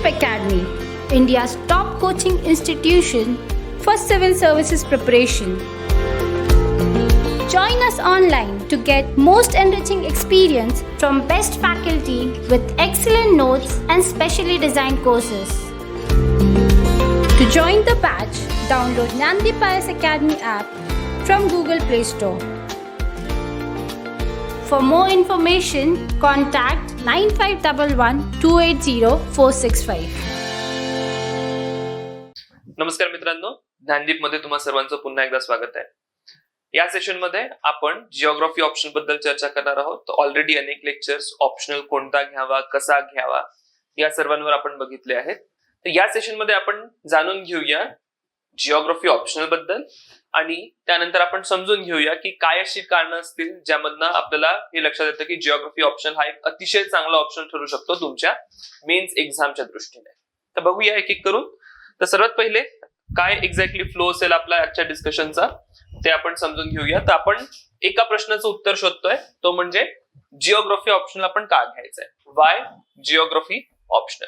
Leadership Academy, India's top coaching institution for civil services preparation. Join us online to get most enriching experience from best faculty with excellent notes and specially designed courses. To join the batch, download Nandi Pius Academy app from Google Play Store. For more information, contact 9511-280-465. नमस्कार मित्रांनो, ज्ञानदीप मध्ये तुम्हा सर्वांचं पुन्हा एकदा स्वागत आहे. या सेशन मध्ये आपण जिओग्राफी ऑप्शन बद्दल चर्चा करणार आहोत. ऑलरेडी अनेक लेक्चर्स ऑप्शनल कोणता घ्यावा, कसा घ्यावा या सर्वांवर आपण बघितले आहेत. तर या सेशन मध्ये आपण जाणून घेऊया जिओग्राफी ऑप्शनल बद्दल आणि त्यानंतर आपण समजून घेऊया की काय अशी कारणं असतील ज्यामधनं आपल्याला हे लक्षात येतं की जिओग्राफी ऑप्शन हा एक अतिशय चांगला ऑप्शन ठरू शकतो तुमच्या मेन्स एक्झामच्या दृष्टीने. तर बघूया एक एक करून. तर सर्वात पहिले काय एक्झॅक्टली फ्लो असेल आपल्या आजच्या डिस्कशनचा ते आपण समजून घेऊया. तर आपण एका प्रश्नाचं उत्तर शोधतोय, तो म्हणजे जिओग्राफी ऑप्शनल आपण का घ्यायचंय, वाय जिओग्राफी ऑप्शनल.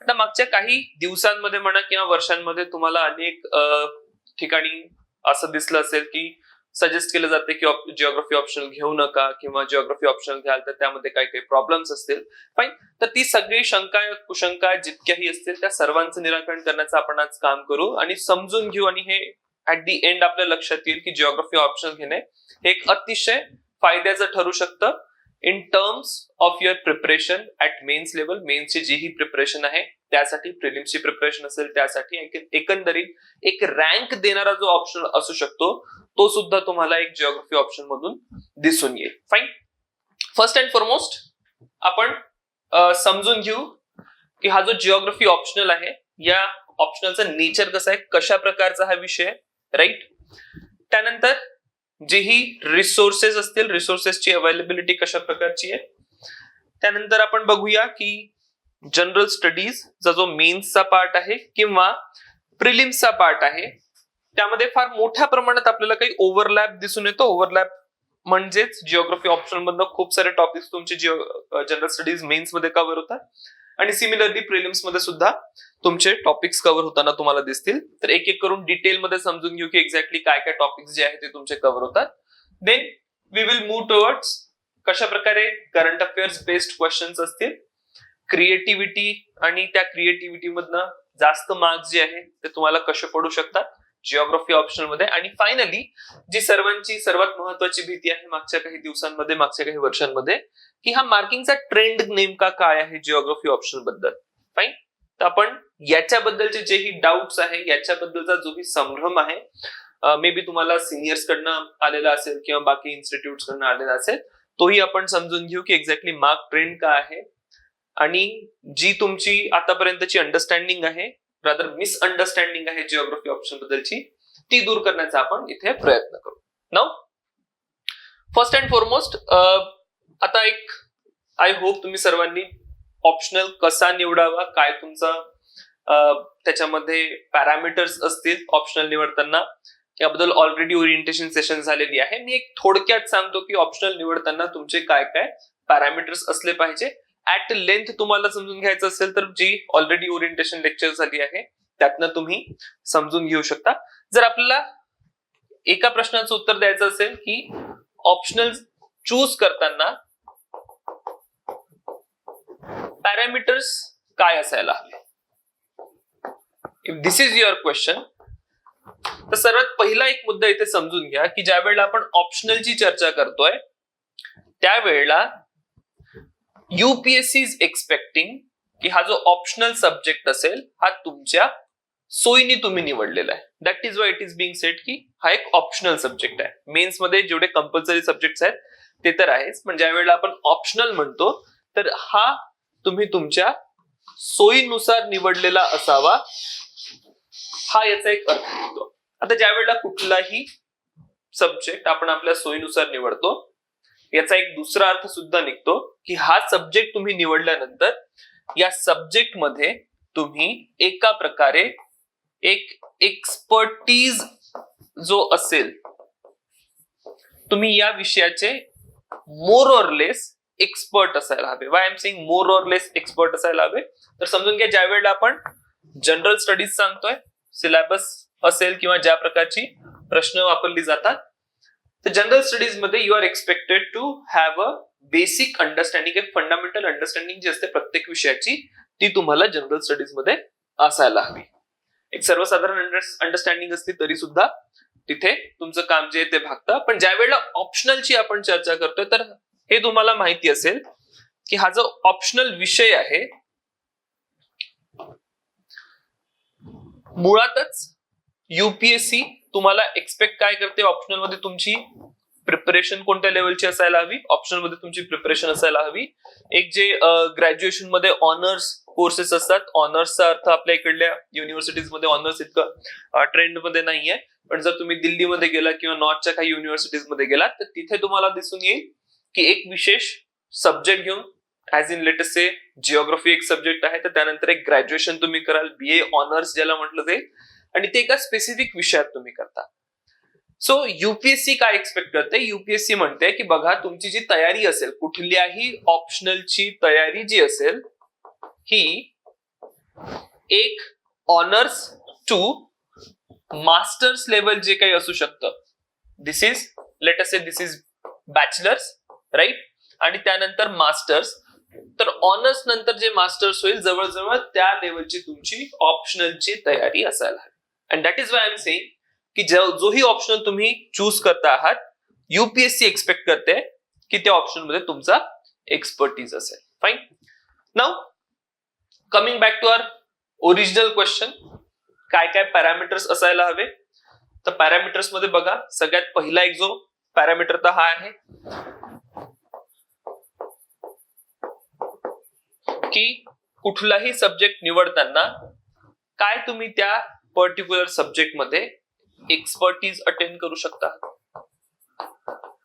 आता मागच्या काही दिवसांमध्ये म्हणा किंवा वर्षांमध्ये तुम्हाला अनेक ठिकाणी असं दिसलं असेल की सजेस्ट केलं जाते की जिओग्राफी ऑप्शनल घेऊ नका किंवा जिओग्राफी ऑप्शनल घ्याल तर त्यामध्ये काही काही प्रॉब्लेम्स असतील. फाईन. तर ती सगळी शंका कुशंका जितक्याही असतील त्या सर्वांचं निराकरण करण्याचं आपण आज काम करू आणि समजून घेऊ. आणि हे ऍट दी एंड आपल्या लक्षात येईल की जिओग्राफी ऑप्शनल घेणे हे एक अतिशय फायद्याचं ठरू शकतं in terms of your preparation at mains level. मेन्सची जी ही प्रिपरेशन आहे त्यासाठी, प्रिलिम्सची प्रिपरेशन असेल त्यासाठी, एकंदरीत एक रँक देणारा जो ऑप्शन असू शकतो तो सुद्धा तुम्हाला एक जिओग्राफी ऑप्शन मधून दिसून येईल. फाईन. फर्स्ट अँड फॉरमोस्ट आपण समजून घेऊ की हा जो जिओग्राफी ऑप्शनल आहे या ऑप्शनलचं नेचर कसं आहे, कशा प्रकारचा हा विषय, राईट. त्यानंतर जे ही रिसोर्सेस असतील, रिसोर्सेसची अवेलेबिलिटी कशा प्रकारची आहे. त्यानंतर आपण बघूया की जनरल स्टडीजचा जो मेन्सचा पार्ट आहे किंवा प्रिलिम्सचा पार्ट आहे त्यामध्ये फार मोठ्या प्रमाणात आपल्याला काही ओव्हरलॅप दिसून येतो. ओव्हरलॅप म्हणजेच जिओग्राफी ऑप्शन मधनं खूप सारे टॉपिक्स तुमचे जनरल स्टडीज मेन्स मध्ये कव्हर होतात आणि सिमिलरली प्रिलिम्स मध्ये सुद्धा तुमचे टॉपिक्स कव्हर होताना तुम्हाला दिसतील. तर एक एक करून डिटेल मध्ये समजून घेऊ की एक्झॅक्टली काय काय टॉपिक्स जे आहेत ते तुमचे कव्हर होतात. Then we will move towards कशा प्रकारे करंट अफेअर्स बेस्ड क्वेश्चन्स असतील, क्रिएटिव्हिटी आणि त्या क्रिएटिव्हिटी मधनं जास्त मार्क्स जे आहे ते तुम्हाला कसे पडू शकतात जिओग्राफी ऑप्शनल मध्ये. आणि फायनली जी सर्वांची सर्वात महत्वाची भीती आहे मागच्या काही दिवसांमध्ये, मागच्या काही वर्षांमध्ये, की हा मार्किंगचा ट्रेंड नेमका काय आहे जिओग्राफी ऑप्शनल बद्दल. फाईन. तर आपण याच्याबद्दलचे जेही डाऊट्स आहे, याच्याबद्दलचा जो ही संभ्रम आहे, मे बी तुम्हाला सिनियर्स कडनं आलेला असेल किंवा बाकी इन्स्टिट्यूट कडनं आलेला असेल, तोही आपण समजून घेऊ की एक्झॅक्टली मार्क ट्रेंड काय आहे आणि जी तुमची आतापर्यंतची अंडरस्टँडिंग आहे, रादर मिसअंडरस्टँडिंग आहे जिओग्राफी ऑप्शन बद्दलची, ती दूर करण्याचा आपण इथे प्रयत्न करू. नाउ फर्स्ट अँड फॉरमोस्ट आता एक आय होप तुम्ही सर्वांनी ऑप्शनल कसा निवडावा, काय तुमचा त्याच्यामध्ये पॅरामीटर्स असतील ऑप्शनल निवडताना याबद्दल ऑलरेडी ओरिएंटेशन सेशन झालेली आहे. मी एक थोडक्यात सांगतो की ऑप्शनल निवडताना तुमचे काय काय पॅरामीटर्स असले पाहिजे. ऍट लेंथ तुम्हाला समजून घ्यायचं असेल तर जी ऑलरेडी ओरिएंटेशन लेक्चर झाली आहे त्यातनं तुम्ही समजून घेऊ शकता. जर आपल्याला एका प्रश्नाचं उत्तर द्यायचं असेल की ऑप्शनल चूज करताना पॅरामीटर्स काय असायला हवे, if this is your question, तर सर्वात पहिला एक मुद्दा इथे समजून घ्या की ज्या वेळेला आपण ऑप्शनलची चर्चा करतोय त्यावेळेला युपीएससी इज एक्सपेक्टिंग की हा जो ऑप्शनल सब्जेक्ट असेल हा तुमच्या सोयीने तुम्ही निवडलेला आहे. That is why it is being set की हा एक ऑप्शनल सब्जेक्ट आहे. मेन्स मध्ये जेवढे कंपल्सरी सब्जेक्ट आहेत ते तर आहेच, पण ज्या वेळेला आपण ऑप्शनल म्हणतो तर हा तुम्ही तुमच्या सोयीनुसार निवडलेला असावा, हा याचा एक अर्थ होतो. आता ज्या वेळेला कुठलाही सब्जेक्ट आपण आपल्या सोयीनुसार निवडतो याचा एक दुसरा अर्थ सुद्धा निघतो की हा सब्जेक्ट तुम्ही निवडल्यानंतर या सब्जेक्ट मध्ये तुम्ही एका प्रकारे एक एक्सपर्टीज जो असेल तुम्ही या विषयाचे मोर ऑर लेस एक्सपर्ट असायला हवे. Y am saying more or less expert असायला हवे? तर समजून घ्या, ज्या वेळेला आपण जनरल स्टडीज सांगतोय, सिलेबस असेल किंवा ज्या प्रकारची प्रश्न वापरली जातात, तर जनरल स्टडीज मध्ये you are expected to have a basic understanding, एक फंडामेंटल अंडरस्टँडिंग जी असते प्रत्येक विषयाची, ती तुम्हाला जनरल स्टडीज मध्ये असायला हवी. एक सर्वसाधारण अंडरस्टँडिंग असली तरी सुद्धा तिथे तुमचं काम जे आहे ते भागतं. पण ज्या वेळेला ऑप्शनलची आपण चर्चा करतोय, तर हे तुम्हाला माहिती असेल की हा जो ऑप्शनल विषय आहे, मुळातच युपीएससी तुम्हाला एक्सपेक्ट काय करते, ऑप्शनल मध्ये तुमची प्रिपरेशन कोणत्या लेवलची असायला हवी, ऑप्शनल मध्ये तुमची प्रिपरेशन असायला हवी. एक जे ग्रॅज्युएशन मध्ये ऑनर्स कोर्सेस असतात, ऑनर्सचा अर्थ आपल्या इकडल्या युनिव्हर्सिटीज मध्ये ऑनर्स इतकं ट्रेंड मध्ये नाहीये, पण जर तुम्ही दिल्लीमध्ये गेला किंवा नॉर्थच्या काही युनिव्हर्सिटीज मध्ये गेलात, तर तिथे तुम्हाला दिसून येईल की एक विशेष सब्जेक्ट घेऊन, as in latest say geography एक सब्जेक्ट आहे, तर त्यानंतर एक ग्रॅज्युएशन तुम्ही कराल, बीए ऑनर्स ज्याला म्हटलं जाईल, आणि ते एका स्पेसिफिक विषयात तुम्ही करता. सो युपीएससी काय एक्सपेक्ट करते, युपीएससी म्हणते की बघा, तुमची जी तयारी असेल, कुठल्याही ऑप्शनलची तयारी जी असेल, ही एक ऑनर्स टू मास्टर्स लेवल जे काही असू शकतं, this is let us say this is bachelors, right, आणि त्यानंतर मास्टर्स, तर ऑनर्स नंतर जे मास्टर्स होईल, जवळजवळ त्या लेवलची तुमची ऑप्शनलची तयारी असायला हवी. And that is why I am saying की जोही ऑप्शनल तुम्ही चूज करता आहात, युपीएससी एक्सपेक्ट करते की त्या ऑप्शन मध्ये तुमचा एक्सपर्टीज असेल. Fine. Now coming back to our original question, काय काय पॅरामीटर्स असायला हवे? तर पॅरामीटर्स मध्ये बघा, सगळ्यात पहिला एक जो पॅरामीटर तर हा आहे की कुठलाही सब्जेक्ट निवडताना काय तुम्ही त्या पर्टिक्युलर सब्जेक्ट मध्ये एक्सपर्टीज अटेंड करू शकता,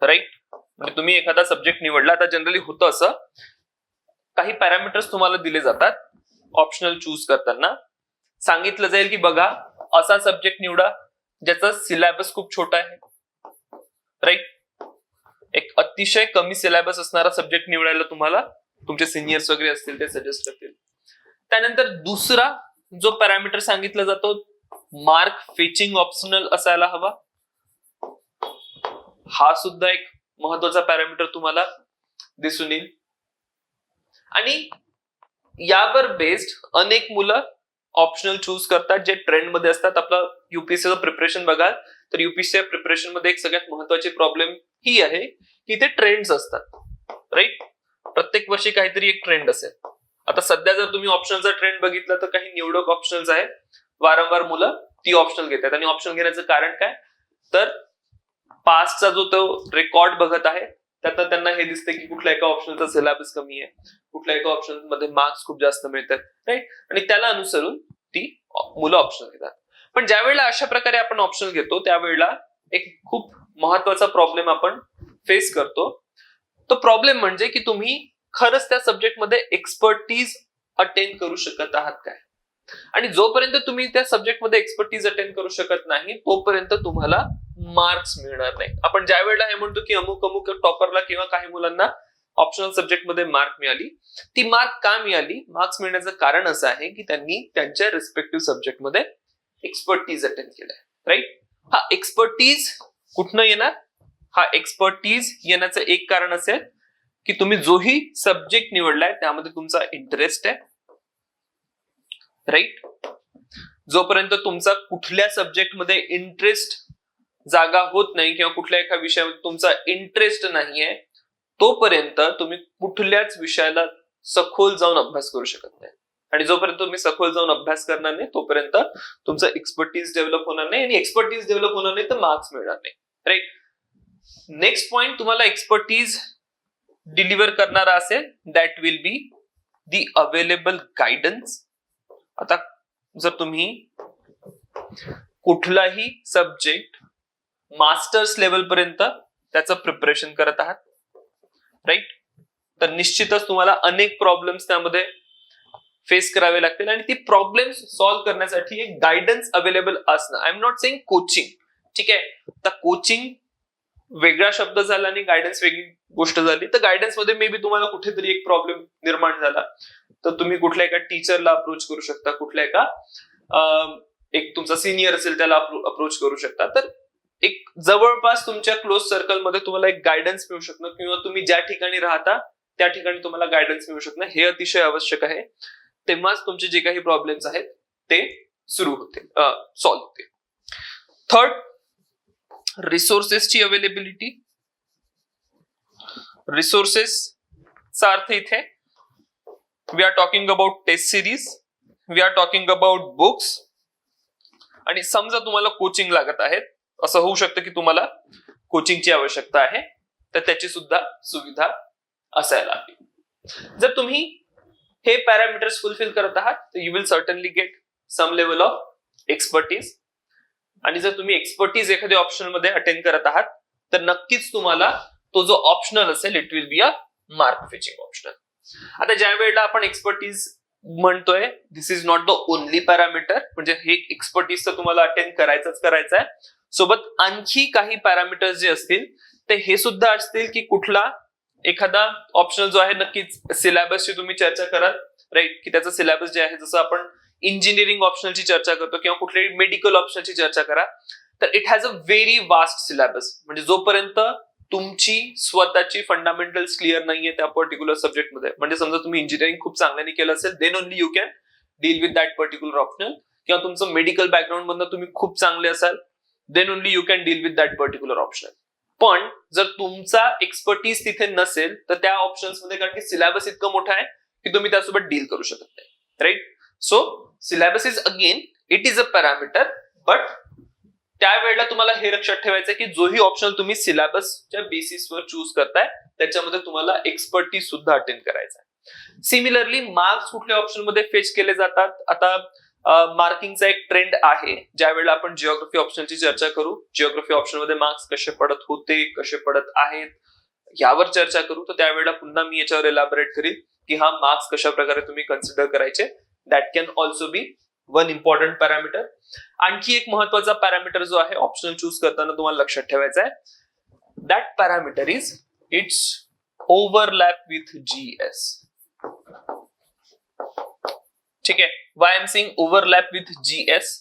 राईट. म्हणजे तुम्ही एखादा सब्जेक्ट निवडला, आता जनरली होतं असं, काही पॅरामीटर्स तुम्हाला दिले जातात ऑप्शनल चूज करताना, सांगितलं जाईल की बघा, असा सब्जेक्ट निवडा ज्याचा सिलेबस खूप छोटा आहे, राईट. एक अतिशय कमी सिलेबस असणारा सब्जेक्ट निवडायला तुम्हाला तुमचे सिनियर्स वगैरे असतील ते सजेस्ट करतील. त्यानंतर दुसरा जो पॅरामीटर सांगितला जातो, मार्क फेचिंग ऑप्शनल असायला हवा. हा सुद्धा एक महत्वाचा पॅरामीटर तुम्हाला दिसून येईल. आणि यावर बेस्ड अनेक मुलं ऑप्शनल चूज करतात जे ट्रेंड मध्ये असतात. आपलं युपीएससीचं प्रिपरेशन बघाल तर युपीएससी प्रिपरेशन मध्ये एक सगळ्यात महत्वाची प्रॉब्लेम ही आहे की ते ट्रेंड्स असतात, राईट. प्रत्येक वर्षी काहीतरी एक ट्रेंड असेल. आता सध्या जर तुम्ही ऑप्शनलचा ट्रेंड बघितला तर काही निवडक ऑप्शनल्स आहेत, वारंवार मुलं ती ऑप्शनल घेतात. आणि ऑप्शनल घेण्याचं कारण काय, तर पास्टचा जो तो रेकॉर्ड बघत आहे, त्यात त्यांना हे दिसते की कुठल्या एका ऑप्शनचा सिलेबस कमी आहे, कुठल्या एका ऑप्शन मध्ये मार्क्स खूप जास्त मिळतात, राईट. आणि त्याला अनुसरून ती मुलं ऑप्शनल घेतात. पण ज्या वेळेला अशा प्रकारे आपण ऑप्शनल घेतो, त्यावेळेला एक खूप महत्वाचा प्रॉब्लेम आपण फेस करतो. तो प्रॉब्लेम म्हणजे की तुम्ही खरंच त्या सब्जेक्टमध्ये एक्सपर्टीज अटेंड करू शकत आहात काय. आणि जोपर्यंत तुम्ही त्या सब्जेक्टमध्ये एक्सपर्टीज अटेंड करू शकत नाही, तोपर्यंत तुम्हाला मार्क्स मिळणार नाही. आपण ज्या वेळेला हे म्हणतो की अमुक अमुक टॉपरला किंवा काही मुलांना ऑप्शनल सब्जेक्ट मध्ये मार्क मिळाली, ती मार्क का मिळाली, मार्क्स मिळण्याचं कारण असं आहे की त्यांनी त्यांच्या रिस्पेक्टिव्ह सब्जेक्ट मध्ये एक्सपर्टीज अटेंड केलंय, राईट. हा एक्सपर्टीज कुठनं येणार, हा एक्सपर्टीज येण्याचं एक कारण असेल की तुम्ही जोही सब्जेक्ट निवडलाय त्यामध्ये तुमचा इंटरेस्ट आहे, राईट. जोपर्यंत तुमचा कुठल्या सब्जेक्ट मध्ये इंटरेस्ट जागा होत नाही किंवा कुठल्या एका विषयामध्ये तुमचा इंटरेस्ट नाहीये, तोपर्यंत तुम्ही कुठल्याच विषयाला सखोल जाऊन अभ्यास करू शकत नाही. आणि जोपर्यंत तुम्ही सखोल जाऊन अभ्यास करणार नाही, तोपर्यंत तुमचा एक्सपर्टीज डेव्हलप होणार नाही. आणि एक्सपर्टीज डेव्हलप होणार नाही तर मार्क्स मिळणार नाही, राईट. नेक्स्ट पॉइंट तुम्हाला एक्सपर्टीज डिलिव्हर करणारा असेल, that will be the available guidance. आता जर तुम्ही कुठलाही सब्जेक्ट मास्टर्स लेवल पर्यंत त्याचं प्रिपरेशन करत आहात, राईट, तर निश्चितच तुम्हाला अनेक प्रॉब्लेम्स त्यामध्ये फेस करावे लागतील. आणि ती प्रॉब्लेम्स सॉल्व्ह करण्यासाठी एक गायडन्स अवेलेबल असणं. I am not saying coaching, ठीक आहे. आता कोचिंग वेगळा शब्द झाला आणि गायडन्स वेगळी गोष्ट झाली. तर गायडन्स मध्ये मे बी तुम्हाला कुठेतरी एक प्रॉब्लेम निर्माण झाला तर तुम्ही कुठल्या एका टीचरला अप्रोच करू शकता, कुठल्या एका एक तुमचा सिनियर असेल त्याला अप्रोच करू शकता. तर एक जवळपास तुमच्या क्लोज सर्कलमध्ये तुम्हाला एक गायडन्स मिळू शकणं किंवा तुम्ही ज्या ठिकाणी राहता त्या ठिकाणी तुम्हाला गायडन्स मिळू शकणं हे अतिशय आवश्यक आहे. तेव्हाच तुमचे जे काही प्रॉब्लेम्स आहेत ते सुरू होते, सॉल्व्ह होते. थर्ड, रिसोर्सेसची अवेलेबिलिटी. रिसोर्सेसचा अर्थ इथे we are talking about test series, we are talking about books. आणि समजा तुम्हाला कोचिंग लागत आहेत, असं होऊ शकतं की तुम्हाला कोचिंगची आवश्यकता आहे, तर त्याची सुद्धा सुविधा असायला हवी. जर तुम्ही हे पॅरामीटर्स फुलफिल करत आहात तर you will certainly get some level of expertise. आणि जर तुम्ही एक्सपर्टीज एखाद्या ऑप्शन मध्ये अटेंड करत आहात तर नक्कीच तुम्हाला तो जो ऑप्शनल असेल it will be a mark fetching optional. आता ज्या वेळेला आपण एक्सपर्टीज म्हणतोय this is not the only parameter, म्हणजे हे एक्सपर्टीज तर तुम्हाला अटेंड करायचं आहे. सोबत आणखी काही पॅरामीटर्स जे असतील ते हे सुद्धा असतील की कुठला एखादा ऑप्शनल जो आहे नक्कीच सिलेबसची तुम्ही चर्चा कराल, राईट, की त्याचा सिलेबस जे आहे जसं आपण इंजिनिअरिंग ऑप्शनलची चर्चा करतो किंवा कुठल्याही मेडिकल ऑप्शनची चर्चा करा तर it has a very vast syllabus. म्हणजे जोपर्यंत तुमची स्वतःची फंडामेंटल्स क्लिअर नाहीये त्या पर्टिक्युलर सब्जेक्टमध्ये, म्हणजे समजा तुम्ही इंजिनिअरिंग खूप चांगल्याने केलं असेल then only you can deal with that particular optional, किंवा तुमचं मेडिकल बॅकग्राऊंड मधनं तुम्ही खूप चांगले असाल then only you can deal with that particular optional. पण जर तुमचा एक्सपर्टीज तिथे नसेल तर त्या ऑप्शन्स मध्ये, कारण की सिलेबस इतकं मोठं आहे की तुम्ही त्यासोबत डील करू शकत नाही, right. So syllabus is again it is a parameter, but त्यावेळेला तुम्हाला हे लक्षात ठेवायचं की जोही ऑप्शनल तुम्ही सिलेबसच्या बेसिसवर चूज करताय त्याच्यामध्ये तुम्हाला एक्सपर्टीज सुद्धा अटेंड करायचा आहे. सिमिलरली मार्क्स कुठल्या ऑप्शन मध्ये फेच केले जातात. आता मार्किंगचा एक ट्रेंड आहे. ज्या वेळेला आपण जिओग्राफी ऑप्शनची चर्चा करू, जिओग्राफी ऑप्शन मध्ये मार्क्स कसे पडत होते, कसे पडत आहेत यावर चर्चा करू, तर त्यावेळेला पुन्हा मी याच्यावर एलॅबोरेट करीन की हा मार्क्स कशा प्रकारे तुम्ही कन्सिडर करायचे. That can also be one important parameter. आणखी एक महत्वाचा पॅरामीटर जो आहे ऑप्शनल चूज करताना तुम्हाला लक्षात ठेवायचा आहे, that parameter is it's overlap with GS. ठीक आहे, Y am saying overlap with GS.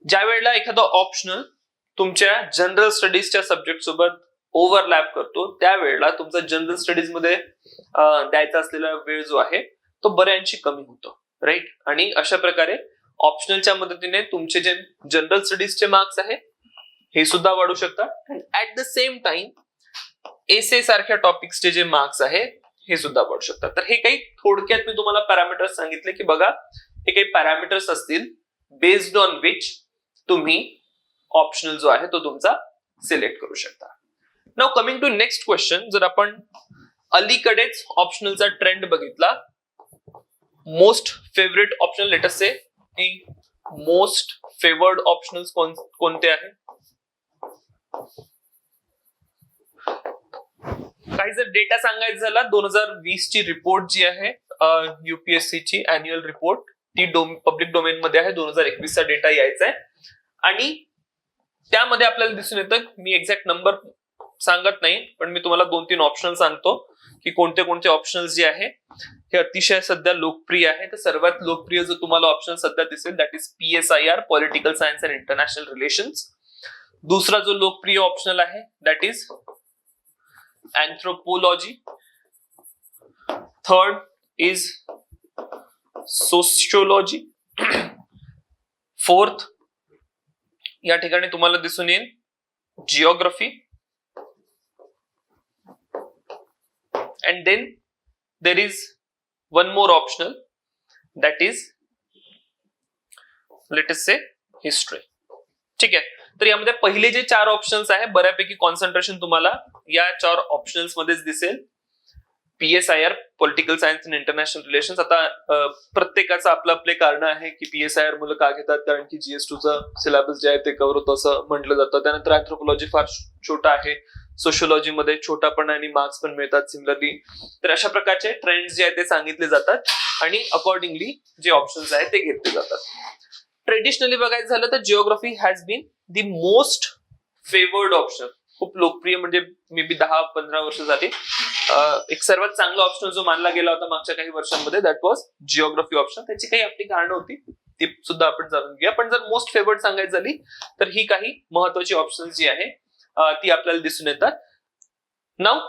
ज्या वेळेला एखादा ऑप्शनल तुमच्या जनरल स्टडीजच्या सब्जेक्ट सोबत ओव्हरलॅप करतो त्यावेळेला तुमचा जनरल स्टडीज मध्ये द्यायचा असलेला वेळ जो आहे तो बऱ्याचशी कमी होतो, राईट. आणि अशा प्रकारे ऑप्शनलच्या मदतीने तुमचे जे जनरल स्टडीजचे मार्क्स आहे हे सुद्धा वाढू शकतात. ऍट द सेम टाइम एसे सारख्या टॉपिक्सचे जे मार्क्स आहेत हे सुद्धा वाढू शकतात. तर हे काही थोडक्यात मी तुम्हाला पॅरामीटर्स सांगितले की बघा हे काही पॅरामीटर्स असतील बेस्ड ऑन विच तुम्ही ऑप्शनल जो आहे तो तुमचा सिलेक्ट करू शकता. Now coming to next question, जर आपण अलीकडेच ऑप्शनलचा ट्रेंड बघितला, most favourite optional, let us say की मोस्ट फेवर्ड ऑप्शनल्स कोणते आहेत. काही जर डेटा सांगायचं झाला 2020 ची रिपोर्ट जी आहे युपीएससी ची अॅन्युअल रिपोर्ट ती पब्लिक डोमेन मध्ये आहे. 2021 चा डेटा यायचा आहे आणि त्यामध्ये आपल्याला दिसून येतं, मी एक्झॅक्ट नंबर सांगत नाही पण मी तुम्हाला 2-3 ऑप्शन सांगतो की कोणते कोणते ऑप्शनल जे आहे हे अतिशय सध्या लोकप्रिय आहे. तर सर्वात लोकप्रिय जो तुम्हाला ऑप्शन सध्या दिसेल that is PSIR, political science and international relations. दुसरा जो लोकप्रिय ऑप्शनल आहे that is anthropology. Third is sociology. Fourth या ठिकाणी तुम्हाला दिसून येईल geography. And then there is one more optional that is let us say history. ठीक आहे, तर यामध्ये पहिले जे 4 ऑप्शन्स आहे बऱ्यापैकी कॉन्सन्ट्रेशन तुम्हाला या 4 ऑप्शनल्स मध्येच दिसेल. PSIR, political science and international relations. आता प्रत्येकाचं आपलं आपले कारण आहे की PSIR मुलं का घेतात, कारण की GS2चं सिलेबस जे आहे ते कव्हर होतं असं म्हटलं जातं. त्यानंतर अँथ्रोपॉलॉजी फार छोटा आहे, सोशियोलॉजी मध्ये छोटा पण आणि मार्क्स पण मिळतात सिमिलरली. तर अशा प्रकारचे ट्रेंड्स जे आहेत ते सांगितले जातात आणि अकॉर्डिंगली जे ऑप्शन्स आहेत ते घेतले जातात. ट्रेडिशनली बघायचं झालं तर geography has been the most favoured option. खूप लोकप्रिय म्हणजे मे बी 10-15 वर्ष झाली एक सर्वात चांगला ऑप्शन जो मानला गेला होता मागच्या काही वर्षांमध्ये दॅट वॉज जिओग्राफी ऑप्शन. त्याची काही आपली कारणं होती ती सुद्धा आपण जाणून घेऊया. पण जर मोस्ट फेवर्ड सांगायची झाली तर ही काही महत्वाची ऑप्शन जी आहे ती आपल्याला दिसून येतात. नाउ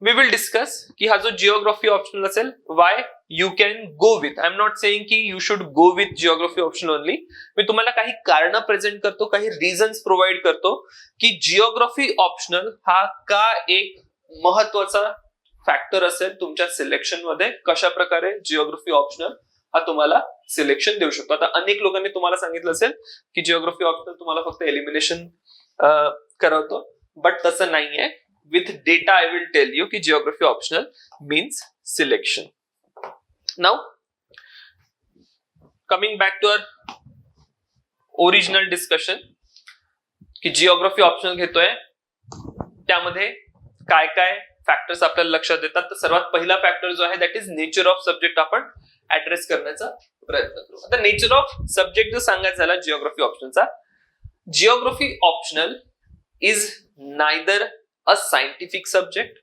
वी विल डिस्कस की हा जो जिओग्राफी ऑप्शनल असेल why you can go with. I am not saying की you should go with geography option only. मी तुम्हाला काही कारण प्रेझेंट करतो, काही रिझन्स प्रोव्हाइड करतो की जिओग्राफी ऑप्शनल हा का एक महत्वाचा फॅक्टर असेल तुमच्या सिलेक्शन मध्ये. कशा प्रकारे जिओग्राफी ऑप्शनल हा तुम्हाला सिलेक्शन देऊ शकतो. आता अनेक लोकांनी तुम्हाला सांगितलं असेल की जिओग्राफी ऑप्शनल तुम्हाला फक्त एलिमिनेशन करवतो, बट तसं नाहीये. With data, I will tell you कि geography optional means selection. Now, coming back to our original discussion, कि geography optional घेतोय त्यामध्ये काय काय फॅक्टर्स आपल्याला लक्षात येतात. तर सर्वात पहिला फॅक्टर जो आहे that is nature of subject आपण ऍड्रेस करण्याचा प्रयत्न करू. आता नेचर ऑफ सब्जेक्ट जर सांगायचं झाला जिओग्राफी ऑप्शनचा, geography optional is neither a scientific subject,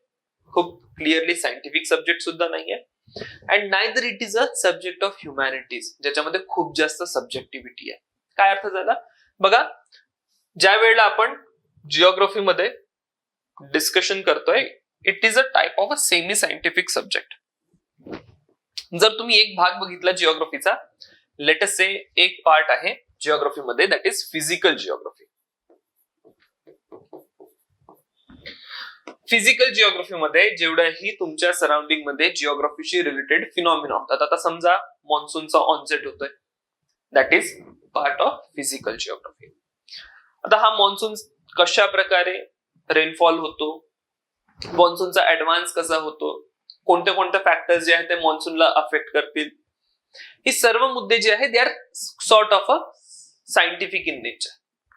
खूप क्लिअरली सायंटिफिक सब्जेक्ट सुद्धा नाहीये, and neither it is a subject of humanities ज्याच्यामध्ये खूप जास्त सब्जेक्टिव्हिटी आहे. काय अर्थ झाला बघा, ज्या वेळेला आपण जिओग्राफी मध्ये डिस्कशन करतोय it is a type of a semi scientific subject. जर तुम्ही एक भाग बघितला जिओग्राफीचा, लेट अस से एक पार्ट आहे जिओग्राफी मध्ये that is physical geography. Physical geography मध्ये जेवढ्याही तुमच्या सराउंडिंग मध्ये जिओग्राफीशी रिलेटेड फिनॉमिना होतात. आता समजा मॉन्सूनचा ऑनसेट होतोय, that is part of physical geography. आता हा मॉन्सून कशा प्रकारे रेनफॉल होतो, मॉन्सूनचा ऍडव्हान्स कसा होतो, कोणते कोणते फॅक्टर्स जे आहेत ते मॉन्सूनला अफेक्ट करतील, ही सर्व मुद्दे जे आहेत they are sort of a scientific in nature.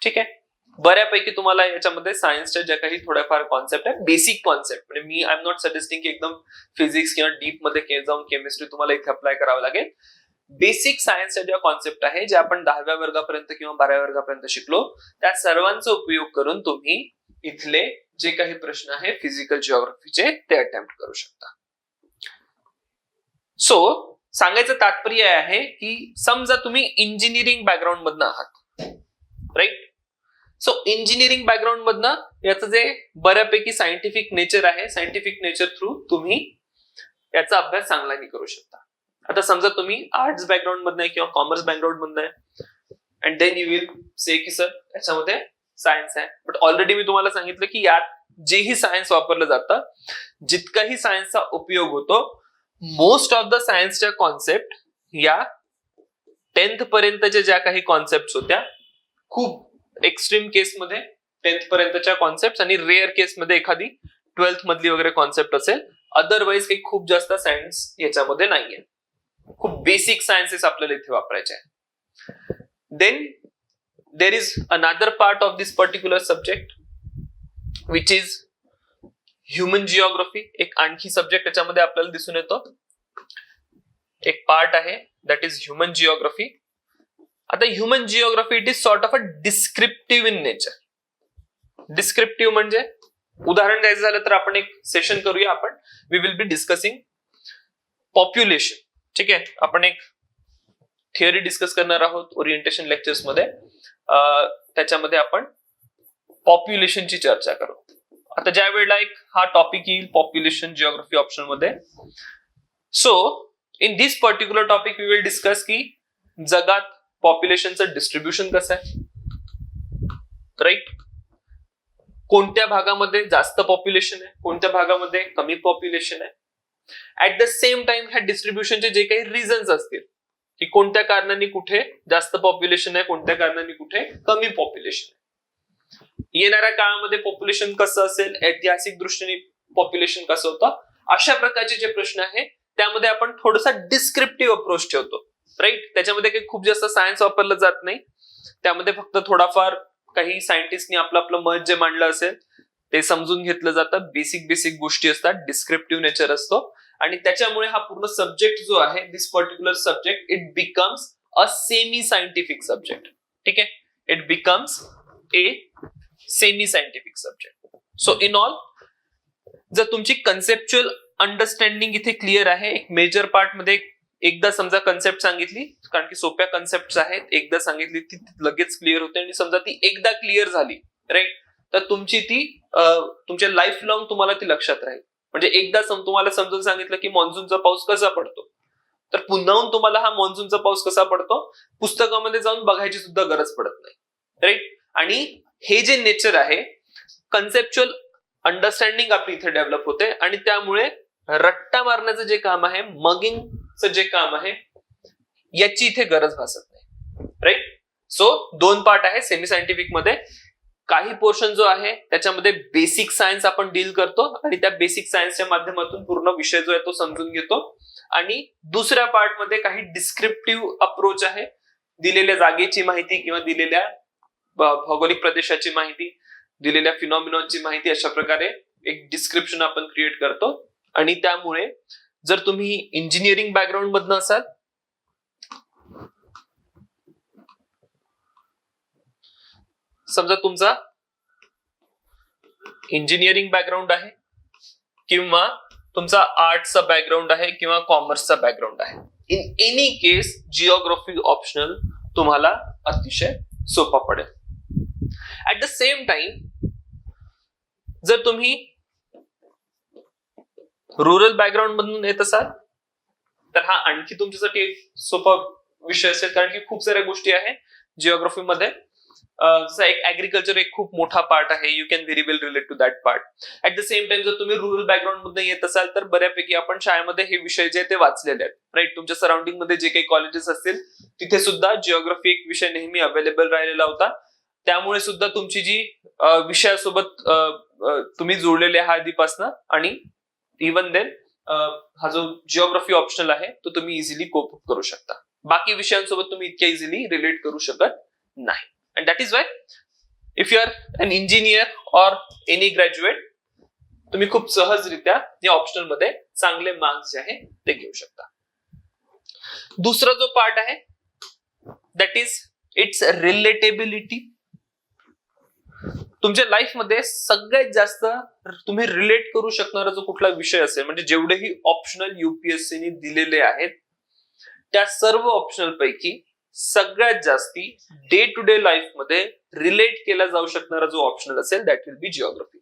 ठीक आहे, बऱ्यापैकी तुम्हाला याच्यामध्ये सायन्सच्या ज्या काही थोड्याफार कॉन्सेप्ट आहेत, बेसिक कॉन्सेप्ट, म्हणजे मी आय एम नॉट सजेस्टिंग की एकदम फिजिक्स किंवा डीप मध्ये जाऊन केमिस्ट्री तुम्हाला इथे अप्लाय करावं लागेल. बेसिक सायन्सच्या ज्या कॉन्सेप्ट आहे ज्या आपण 10व्या वर्गापर्यंत किंवा 12व्या वर्गापर्यंत शिकलो त्या सर्वांचा उपयोग करून तुम्ही इथले जे काही प्रश्न आहे फिजिकल जिओग्राफीचे ते अटेम्प्ट करू शकता. सो सांगायचं तात्पर्य आहे की समजा तुम्ही इंजिनिअरिंग बॅकग्राऊंड मधनं आहात, राईट. सो इंजिनिअरिंग बॅकग्राऊंड मधनं याचं जे बऱ्यापैकी सायंटिफिक नेचर आहे, सायंटिफिक नेचर थ्रू तुम्ही याचा अभ्यास चांगलाही करू शकता. आता समजा तुम्ही आर्ट्स बॅकग्राऊंड मधनं किंवा कॉमर्स बॅकग्राऊंड मधनं आहे and then you will say की सर याच्यामध्ये सायन्स आहे, बट ऑलरेडी मी तुम्हाला सांगितलं की यात जेही सायन्स वापरलं जातं, जितकाही सायन्सचा उपयोग होतो, मोस्ट ऑफ द सायन्सच्या कॉन्सेप्ट या 10th पर्यंतच्या ज्या काही कॉन्सेप्ट होत्या, खूप एक्स्ट्रीम केसमध्ये 10th पर्यंतच्या कॉन्सेप्ट आणि रेअर केसमध्ये एखादी 12th मधली वगैरे कॉन्सेप्ट असेल, अदरवाईज काही खूप जास्त सायन्स याच्यामध्ये नाहीये. खूप बेसिक सायन्सेस आपल्याला इथे वापरायचे आहे. Then there is another part of this particular subject which is human geography. एक आणखी सब्जेक्ट याच्यामध्ये आपल्याला दिसून येतो, एक पार्ट आहे दॅट इज ह्युमन जिओग्राफी. आता human geography it is sort of a descriptive in nature. Descriptive म्हणजे उदाहरण द्यायचं झालं तर आपण एक सेशन करूया, आपण we will be discussing population. ठीक आहे, आपण एक थिअरी डिस्कस करणार आहोत ओरिएंटेशन लेक्चर्स मध्ये, त्याच्यामध्ये आपण पॉप्युलेशनची चर्चा करू. आता ज्या वेळेला एक हा टॉपिक येईल पॉप्युलेशन जिओग्राफी ऑप्शन मध्ये, so in this particular topic we will discuss की जगात पॉप्युलेशनचं डिस्ट्रीब्युशन कसं आहे, राईट. कोणत्या भागामध्ये जास्त पॉप्युलेशन आहे, कोणत्या भागामध्ये कमी पॉप्युलेशन आहे. ऍट द सेम टाइम ह्या डिस्ट्रीब्युशनचे जे काही रिझन्स असतील की कोणत्या कारणांनी कुठे जास्त पॉप्युलेशन आहे, कोणत्या कारणांनी कुठे कमी पॉप्युलेशन आहे, येणाऱ्या काळामध्ये पॉप्युलेशन कसं असेल, ऐतिहासिक दृष्टीने पॉप्युलेशन कसं होतं, अशा प्रकारचे जे प्रश्न आहे त्यामध्ये आपण थोडासा डिस्क्रिप्टिव्ह अप्रोच ठेवतो, राईट. त्याच्यामध्ये काही खूप जास्त सायन्स वापरलं जात नाही, त्यामध्ये फक्त थोडाफार काही सायंटिस्टनी आपलं मत जे मांडलं असेल ते समजून घेतलं जातं. बेसिक गोष्टी असतात, डिस्क्रिप्टिव्ह नेचर असतो आणि त्याच्यामुळे हा पूर्ण सब्जेक्ट जो आहे this particular subject it becomes a semi scientific subject. ठीक आहे, it becomes a semi scientific subject. So in all, जर तुमची कन्सेप्च्युअल अंडरस्टँडिंग इथे क्लिअर आहे, एक मेजर पार्ट मध्ये एकदा समजा कन्सेप्ट सांगितली, कारण की सोप्या कन्सेप्ट आहेत, एकदा सांगितली ती लगेच क्लिअर होते, आणि समजा ती एकदा क्लिअर झाली राईट, तर तुमची ती तुमच्या लाईफ लॉंग तुम्हाला ती लक्षात राहील. म्हणजे एकदा तुम्हाला समजून सांगितलं की मान्सूनचा पाऊस कसा पडतो, तर पुन्हाहून तुम्हाला हा मान्सूनचा पाऊस कसा पडतो पुस्तकामध्ये जाऊन बघायची सुद्धा गरज पडत नाही राईट. आणि हे जे नेचर आहे, कन्सेप्च्युअल अंडरस्टँडिंग आपली इथे डेव्हलप होते, आणि त्यामुळे रट्टा मारण्याचं जे काम आहे, मगिंगचं जे काम आहे, याची इथे गरज भासत नाही राईट. सो 2 पार्ट आहे सेमी सायंटिफिक मध्ये. काही पोर्शन जो आहे त्याच्यामध्ये बेसिक सायन्स आपण डील करतो, आणि त्या बेसिक सायन्सच्या माध्यमातून पूर्ण विषय जो आहे तो समजून घेतो. आणि दुसऱ्या पार्ट मध्ये काही डिस्क्रिप्टिव्ह अप्रोच आहे, दिलेल्या जागेची माहिती किंवा दिलेल्या भौगोलिक प्रदेशाची माहिती, दिलेल्या फिनॉमिनॉनची माहिती, अशा प्रकारे एक डिस्क्रिप्शन आपण क्रिएट करतो. आणि त्यामुळे जर तुम्ही इंजिनिअरिंग बॅकग्राऊंड मधनं असाल, समजा तुमचा इंजिनिअरिंग बॅकग्राऊंड आहे, किंवा तुमचा आर्ट्सचा बॅकग्राऊंड आहे, किंवा कॉमर्सचा बॅकग्राऊंड आहे, in any case geography optional तुम्हाला अतिशय सोपा पडेल. ऍट द सेम टाइम जर तुम्ही रुरल बॅकग्राऊंड मधून येत असाल, तर हा आणखी तुमच्यासाठी एक सोपा विषय असेल, कारण की खूप साऱ्या गोष्टी आहेत जिओग्राफी मध्ये. जसं एक ऍग्रिकल्चर एक खूप मोठा पार्ट आहे, you can very well relate to that part. At the same time जर तुम्ही रुरल बॅकग्राऊंड मध्ये येत असाल, तर बऱ्यापैकी आपण शाळेमध्ये हे विषय जे ते वाचलेले आहेत राईट. तुमच्या सराउंडिंग मध्ये जे काही कॉलेजेस असतील तिथे सुद्धा जिओग्राफी एक विषय नेहमी अवेलेबल राहिलेला होता. त्यामुळे सुद्धा तुमची जी विषयासोबत तुम्ही जोडलेले आहात आधीपासनं, आणि इवन देन हा जो जिओग्राफी ऑप्शनल आहे तो तुम्ही इझिली कोप अप करू शकता. बाकी विषयांसोबत तुम्ही इतक्या इझिली रिलेट करू शकत नाही. And that is why if you are an engineer or any graduate, तुम्ही खूप सहजरित्या या ऑप्शनल मध्ये चांगले मार्क्स जे आहे ते घेऊ शकता. दुसरा जो पार्ट आहे दॅट इज इट्स रिलेटेबिलिटी. तुमच्या लाईफ मध्ये सगळ्यात जास्त तुम्ही रिलेट करू शकणारा जो कुठला विषय असेल, म्हणजे जेवढेही ऑप्शनल युपीएससीने दिलेले आहेत त्या सर्व ऑप्शनल पैकी सगळ्यात जास्ती डे टू डे लाईफ मध्ये रिलेट केला जाऊ शकणारा जो ऑप्शनल असेल दॅट विल बी जिओग्राफी.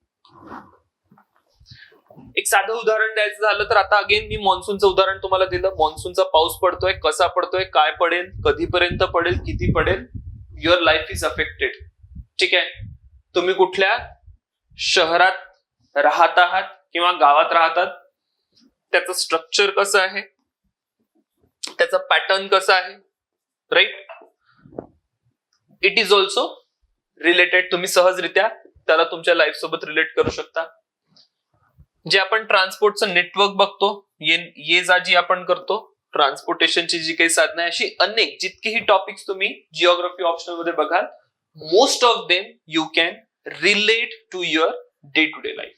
एक साधं उदाहरण द्यायचं झालं तर, आता अगेन मी मान्सूनचं उदाहरण तुम्हाला दिलं. मान्सूनचा पाऊस पडतोय, कसा पडतोय, काय पडेल, कधीपर्यंत पडेल, किती पडेल, युअर लाईफ इज अफेक्टेड. ठीक आहे, तुम्ही कुठल्या शहरात राहत आहात किंवा गावात राहतात, त्याचं स्ट्रक्चर कसं आहे, त्याचा पॅटर्न कसा आहे right, it is also related. तुम्ही सहजरित्या त्याला तुमच्या लाईफ सोबत रिलेट करू शकता. जे आपण ट्रान्सपोर्टचं नेटवर्क बघतो, ये जा जी आपण करतो, ट्रान्सपोर्टेशनची जी काही साधनं आहे, अशी अनेक जितकेही टॉपिक्स तुम्ही जिओग्राफी ऑप्शनल मध्ये बघाल, most of them you can relate to your day to day life.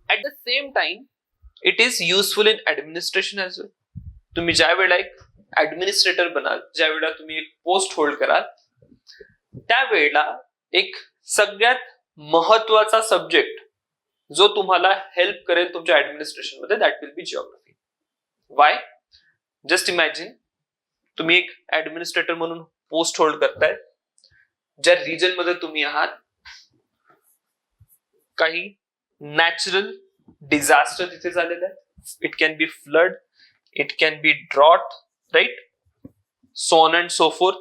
At the same time it is useful in administration as well. तुम्ही ज्या वेळेला एक ऍडमिनिस्ट्रेटर बनाल, ज्या वेळेला तुम्ही एक पोस्ट होल्ड कराल, त्यावेळेला एक सगळ्यात महत्वाचा सब्जेक्ट जो तुम्हाला हेल्प करेल तुमच्या ऍडमिनिस्ट्रेशन मध्ये, that will B geography. Y? Just imagine, तुम्ही एक ऍडमिनिस्ट्रेटर म्हणून पोस्ट होल्ड करताय, ज्या रिजन मध्ये तुम्ही आहात काही नॅचरल डिझास्टर तिथे झालेलं आहे. It can be flood, it can be drought right, so on and so forth.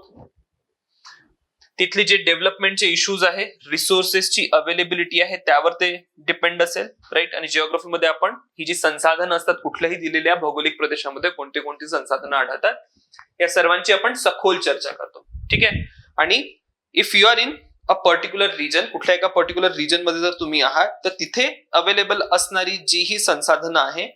तिथले जे डेव्हलपमेंटचे इश्यूज आहे, रिसोर्सेसची अवेलेबिलिटी आहे, त्यावर ते डिपेंड असेल राईट. आणि जिओग्राफी मध्ये आपण ही जी संसाधनं असतात, कुठल्याही दिलेल्या भौगोलिक प्रदेशामध्ये कोणती कोणती संसाधनं आढळतात, या सर्वांची आपण सखोल चर्चा करतो. ठीक आहे. आणि if you are in a particular region, कुठल्या एका पर्टिक्युलर रिजन मध्ये जर तुम्ही आहात, तर तिथे अवेलेबल असणारी जी ही संसाधनं आहे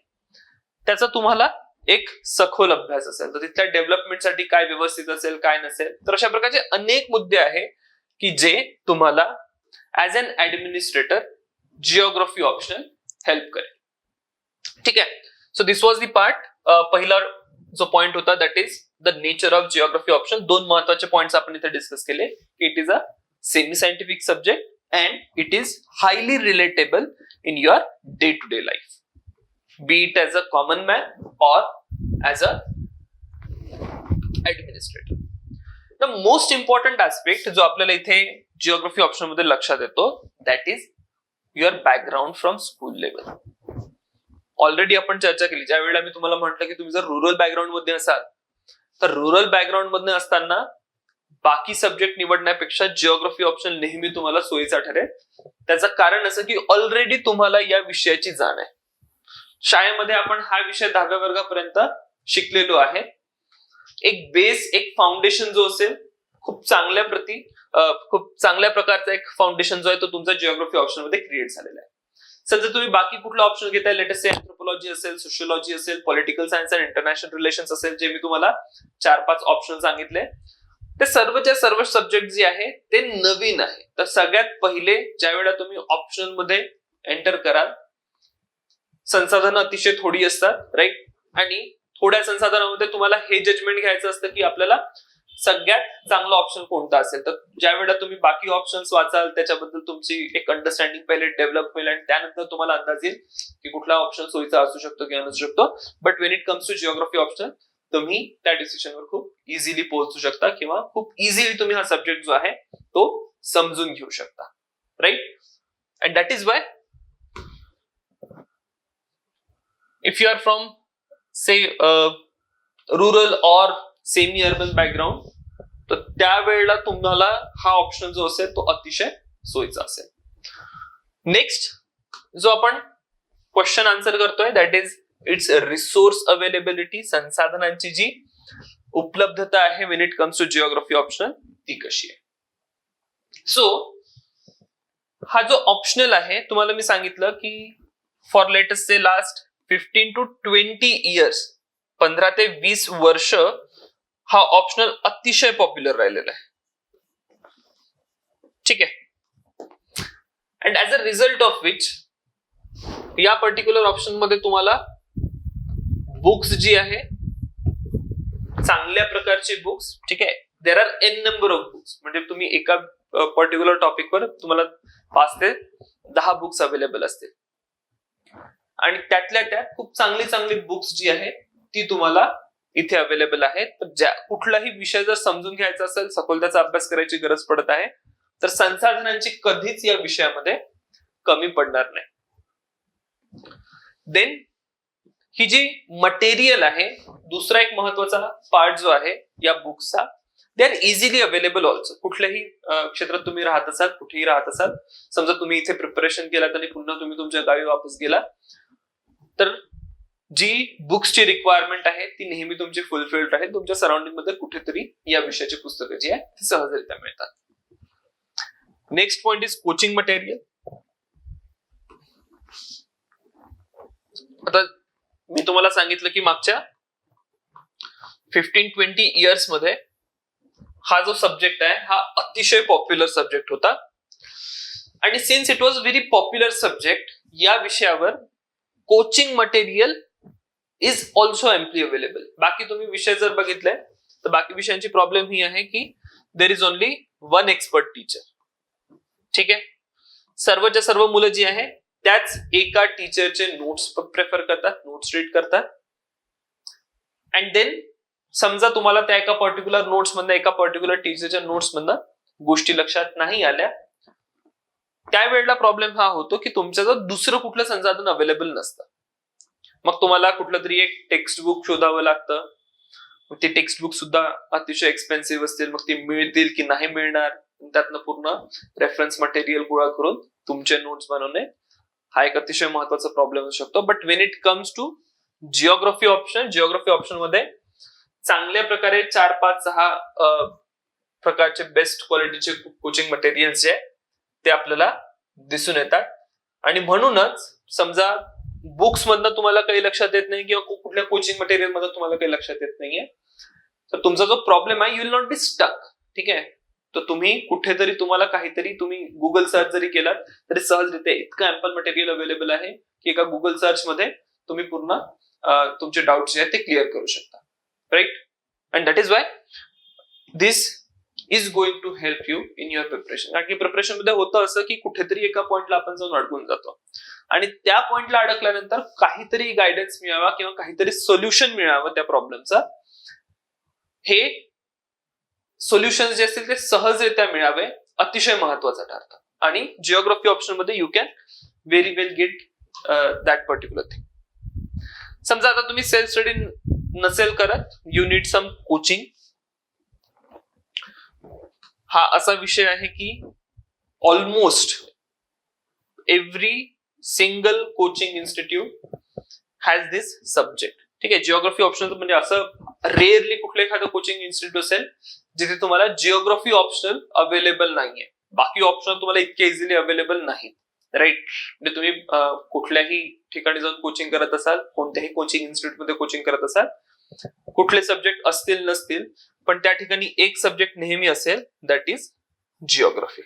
त्याचा तुम्हाला एक सखोल अभ्यास असेल, तर तिथल्या डेव्हलपमेंटसाठी काय व्यवस्थित असेल, काय नसेल. तर अशा प्रकारचे अनेक मुद्दे आहे की जे तुम्हाला as an administrator geography optional help करेल. ठीक आहे. So this was the part. पहिला जो पॉइंट होता that is the nature of geography optional. 2 महत्वाचे पॉइंट्स आपण इथे डिस्कस केले. It is a semi scientific subject and it is highly relatable in your day-to-day life, be it as a common man or as a administrator. The most important aspect जो आपल्याला इथे geography option मध्ये लक्षात येतो that is your background from school level. Already आपण चर्चा केली, ज्या वेळेला मी तुम्हाला म्हटलं की तुम्ही जर रुरल बॅकग्राऊंड मध्ये असाल तर रुरल बॅकग्राऊंड मध्ये असताना बाकी सब्जेक्ट निवडण्यापेक्षा जिओग्राफी ऑप्शन नेहमी तुम्हाला सोयीचा ठरेल. त्याचं कारण असं की ऑलरेडी तुम्हाला या विषयाची जाण आहे. शाळेमध्ये आपण हा विषय 10व्या वर्गापर्यंत शिकलेलो आहे. एक बेस, एक फाउंडेशन जो असेल खूप चांगल्या प्रकारचा एक फाउंडेशन जो आहे तो तुमचा जिओग्राफी ऑप्शन मध्ये क्रिएट झालेला आहे. समजा तुम्ही बाकी कुठला ऑप्शन घेताय, लेटेस्ट अँथ्रोपॉलॉजी असेल, सोशियोलॉजी असेल, political science and international relations असेल, जे मी तुम्हाला 4-5 ऑप्शन सांगितले, ते सर्वच्या सर्व सब्जेक्ट जे आहे ते नवीन आहे. तर सगळ्यात पहिले ज्या वेळेला तुम्ही ऑप्शन मध्ये एंटर कराल, संसाधनं अतिशय थोडी असतात, राईट, आणि थोड्या संसाधनामध्ये तुम्हाला हे जजमेंट घ्यायचं असतं की आपल्याला सगळ्यात चांगला ऑप्शन कोणता असेल. तर ज्या वेळेला तुम्ही बाकी ऑप्शन्स वाचाल त्याच्याबद्दल तुमची एक अंडरस्टँडिंग पहिले डेव्हलप होईल आणि त्यानंतर तुम्हाला अंदाज येईल की कुठला ऑप्शन सोयीचा असू शकतो किंवा नसू शकतो. But when it comes to geography option तुम्ही त्या डिसिजनवर खूप इझिली पोहोचू शकता किंवा खूप इझिली तुम्ही हा सब्जेक्ट जो आहे तो समजून घेऊ शकता, right. And that is why if you are from say rural or semi urban background, तर त्यावेळेला तुम्हाला हा ऑप्शन जो असेल तो अतिशय सोयीचा असेल. नेक्स्ट जो आपण क्वेश्चन आन्सर करतोय that is its resource availability. संसाधनांची जी उपलब्धता आहे when it comes to geography option ती कशी आहे. सो हा जो ऑप्शनल आहे तुम्हाला मी सांगितलं की for latest say last 15 to 20 years, 15 ते 20 वर्ष हा ऑप्शनल अतिशय पॉप्युलर राहिलेला आहे, ठीक आहे. And as a result of which या पर्टिक्युलर ऑप्शन मध्ये तुम्हाला बुक्स जी आहे चांगल्या प्रकारचे बुक्स, ठीक आहे, there are an number of books, म्हणजे तुम्ही एका पर्टिक्युलर टॉपिकवर तुम्हाला 5 ते 10 बुक्स अवेलेबल असतील आणि त्यातल्या त्यात खूप चांगली बुक्स जी आहे ती तुम्हाला इथे अवेलेबल आहेत. तर कुठलाही विषय जर समजून घ्यायचा असेल, सखोल त्याचा अभ्यास करायची गरज पडत आहे, तर संसाधनांची कधीच या विषयामध्ये कमी पडणार नाही. देन ही जी मटेरियल आहे, दुसरा एक महत्वाचा पार्ट जो आहे या बुक्सचा, they are easily available also. कुठल्याही क्षेत्रात तुम्ही राहत असाल, कुठेही राहत असाल, समजा तुम्ही इथे प्रिपरेशन केलात आणि पुन्हा तुम्ही तुमच्या गावी वापस गेला, तर जी बुक्सची रिक्वायरमेंट आहे ती नेहमी तुमची फुलफिल्ड आहे. तुमच्या सराउंडिंग मध्ये कुठेतरी या विषयाची पुस्तकं जी आहे ती सहजरित्या मिळतात. Next point is coaching material. आता मी तुम्हाला सांगितलं की मागच्या 15-20 इयर्स मध्ये हा जो सब्जेक्ट आहे हा अतिशय पॉप्युलर सब्जेक्ट होता आणि since it was very popular subject, या विषयावर coaching material is also amply available. बाकी तुम्ही विषय जर बघितले तर बाकी विषयांची प्रॉब्लेम ही आहे की there is only one expert teacher, ठीक आहे. सर्वच्या सर्व मुलं जी आहे त्याच एका टीचरचे नोट्स प्रेफर करतात, नोट्स रीड करतात. अँड देन समजा तुम्हाला त्या एका पर्टिक्युलर नोट्स मधनं, एका पर्टिक्युलर टीचरच्या नोट्स मधनं गोष्टी लक्षात नाही आल्या, त्यावेळेला प्रॉब्लेम हा होतो की तुमच्याजवळ दुसरं कुठलं संसाधन अवेलेबल नसतं. मग तुम्हाला कुठलं तरी एक टेक्स्ट बुक शोधावं लागतं. ते टेक्स्ट बुक सुद्धा अतिशय एक्सपेन्सिव्ह असतील, मग ती मिळतील की नाही मिळणार, त्यातनं पूर्ण रेफरन्स मटेरियल गोळा करून तुमचे नोट्स बनवणे हा एक अतिशय महत्वाचा प्रॉब्लेम असू शकतो. But when it comes to geography option मध्ये चांगल्या प्रकारे 4-5-6 प्रकारचे बेस्ट क्वालिटीचे कोचिंग मटेरियल्स जे ते आपल्याला दिसून येतात. आणि म्हणूनच समजा बुक्स मधनं तुम्हाला काही लक्षात येत नाही किंवा कुठल्या कोचिंग मटेरियल मध्ये तुम्हाला काही लक्षात येत नाहीये, तर तुमचा जो प्रॉब्लेम आहे you will not be stuck, ठीक आहे. तर तुम्ही कुठेतरी तुम्हाला काहीतरी तुम्ही गुगल सर्च जरी केलात तरी सहजरित्या इतकं अँपल मटेरियल अवेलेबल आहे की एका गुगल सर्च मध्ये तुम्ही पूर्ण तुमचे डाऊट जे आहेत ते क्लिअर करू शकता, right. And that is why this is going to help you in your preparation. कारण की प्रिपरेशन मध्ये होतं असं की कुठेतरी एका पॉइंटला आपण जाऊन अडकून जातो आणि त्या पॉइंटला अडकल्यानंतर काहीतरी गायडन्स मिळावा किंवा काहीतरी सोल्युशन मिळावं त्या प्रॉब्लेमचा. हे सोल्युशन जे असतील ते सहजरित्या मिळावे अतिशय महत्वाचं ठरतं आणि जिओग्राफी ऑप्शन मध्ये you can very well get that particular thing. समजा आता तुम्ही सेल्फ स्टडी नसेल करत, यू नीड सम कोचिंग. हा असा विषय आहे की almost every single coaching institute has this subject. ठीक आहे, जिओग्राफी ऑप्शनल म्हणजे असं रेअरली कुठलं एखादं कोचिंग इन्स्टिट्यूट असेल जिथे तुम्हाला जिओग्राफी ऑप्शनल अवेलेबल नाहीये. बाकी ऑप्शनल तुम्हाला इतके इझिली अवेलेबल नाहीत, राईट. म्हणजे तुम्ही कुठल्याही ठिकाणी जाऊन कोचिंग करत असाल, कोणत्याही कोचिंग इन्स्टिट्यूट मध्ये कोचिंग करत असाल, कुठले सब्जेक्ट असतील नसतील, पण त्या ठिकाणी एक सब्जेक्ट नेहमी असेल, दॅट इज जिओग्राफी.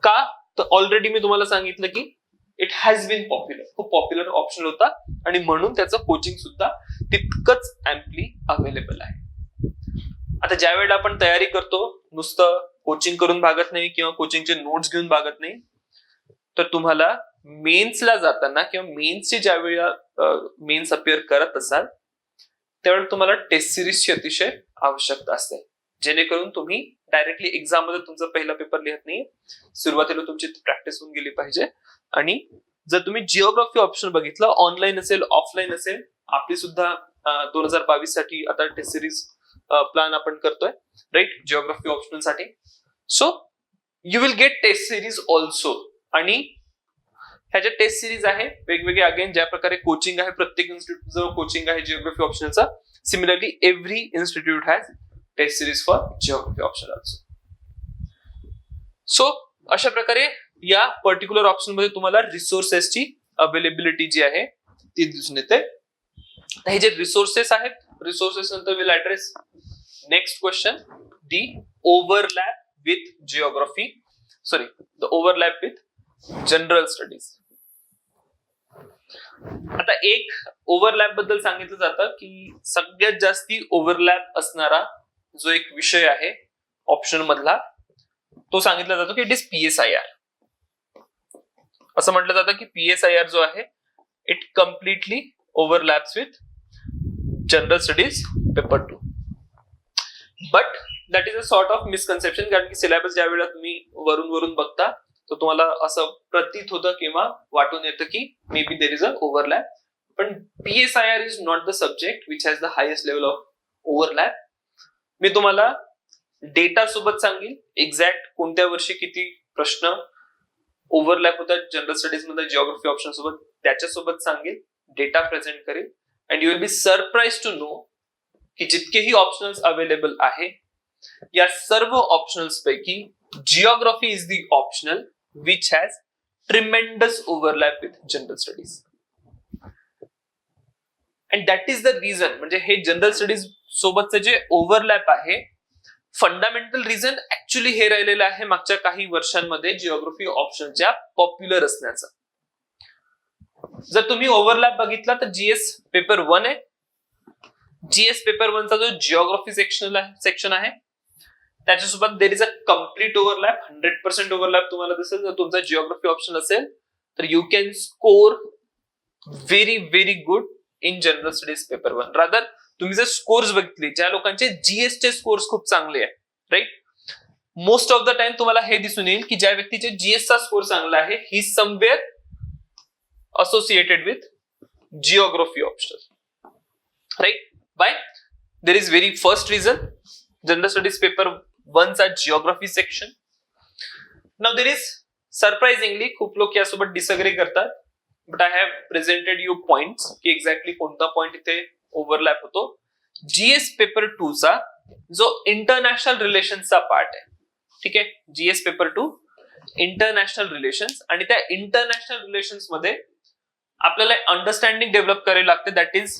का तर ऑलरेडी मी तुम्हाला सांगितलं की इट हॅज बीन पॉप्युलर, खूप पॉप्युलर ऑप्शन होता आणि म्हणून त्याचं कोचिंग सुद्धा तितकंच अँपली अवेलेबल आहे. आता ज्या वेळेला आपण तयारी करतो, नुसतं कोचिंग करून भागत नाही किंवा कोचिंगचे नोट्स घेऊन भागत नाही, तर तुम्हाला मेन्सला जाताना किंवा मेन्सची ज्या वेळेला मेन्स अपिअर करत असाल त्यावेळेला तुम्हाला टेस्ट सिरीजची अतिशय आवश्यकता असते, जेणेकरून तुम्ही डायरेक्टली एक्झाम मध्ये तुमचा पहिला पेपर लिहत नाही. सुरुवातीला तुमची प्रॅक्टिस होऊन गेली पाहिजे. आणि जर तुम्ही जिओग्राफी ऑप्शन बघितलं, ऑनलाईन असेल ऑफलाईन असेल, आपली सुद्धा 2022 साठी आता टेस्ट सिरीज प्लॅन आपण करतोय, राईट, जिओग्राफी ऑप्शनल साठी. So you will get test series also. आणि ह्याच्या टेस्ट सिरीज आहे वेगवेगळे. अगेन ज्या प्रकारे कोचिंग आहे, प्रत्येक इन्स्टिट्यूट जवळ कोचिंग आहे जिओग्राफी ऑप्शनलचा, similarly every institute has test series for geography option also. So अशा प्रकारे या पर्टिक्युलर ऑप्शन मध्ये तुम्हाला रिसोर्सेसची अवेलेबिलिटी जी आहे ती दिसून येते. हे जे रिसोर्सेस आहेत, रिसोर्सेस नंतर will address next question, the overlap with geography, sorry the overlap with general studies. आता एक ओव्हरलॅप बद्दल सांगितलं जातं की सगळ्यात जास्ती ओव्हरलॅप असणारा जो एक विषय आहे ऑप्शन मधला, तो सांगितला जातो की इट इज PSIR. असं म्हटलं जातं की PSIR जो आहे it completely overlaps with general studies paper 2. But that is a sort of misconception, कारण की सिलेबस ज्या वेळेला तुम्ही वरून बघता तर तुम्हाला असं प्रतीत होतं किंवा वाटून येतं की may be there is a overlap. पण PSIR is not the subject which has the highest level of overlap. मी तुम्हाला डेटा सोबत सांगेन एक्झॅक्ट कोणत्या वर्षी किती प्रश्न ओव्हरलॅप होतात जनरल स्टडीज मध्ये जिओग्राफी ऑप्शन सोबत, त्याच्यासोबत सांगेल, डेटा प्रेझेंट करेल. And you will be surprise to know की जितकेही ऑप्शनल्स अवेलेबल आहे या सर्व ऑप्शनल्स पैकी geography is the optional which has tremendous overlap with general studies. And that is the reason, म्हणजे हे जनरल स्टडीज सोबतचं जे ओव्हरलॅप आहे, फंडामेंटल रिझन ऍक्च्युली हे राहिलेलं आहे मागच्या काही वर्षांमध्ये जिओग्राफी ऑप्शनच्या पॉप्युलर असण्याचं. जर तुम्ही ओव्हरलॅप बघितला तर GS पेपर 1 आहे. GS पेपर 1 चा जो जिओग्राफी सेक्शन आहे त्याच्यासोबत देर is a complete overlap, 100% overlap तुम्हाला दिसेल. जर तुमचा जिओग्राफी ऑप्शन असेल तर you can score very very good in general studies paper 1. Rather तुम्ही जर स्कोर्स बघितले, ज्या लोकांचे GS चे स्कोर्स खूप चांगले आहे, right, most of the time तुम्हाला हे दिसून येईल की ज्या व्यक्तीचे GS चा स्कोर चांगला आहे, ही somewhere associated with geography optional, right? Why? There is very first reason, general studies paper 1 चा geography section. Now there is surprisingly खूप लोक यासोबत डिसअग्री करतात, but I have presented you points की एक्झॅक्टली कोणता पॉइंट इथे ओव्हरलॅप होतो. GS paper 2 चा जो इंटरनॅशनल रिलेशन्सचा पार्ट आहे, ठीक आहे, GS पेपर 2 इंटरनॅशनल रिलेशन्स, आणि त्या इंटरनॅशनल रिलेशन्स मध्ये आपल्याला अंडरस्टँडिंग डेव्हलप करावी लागते, that is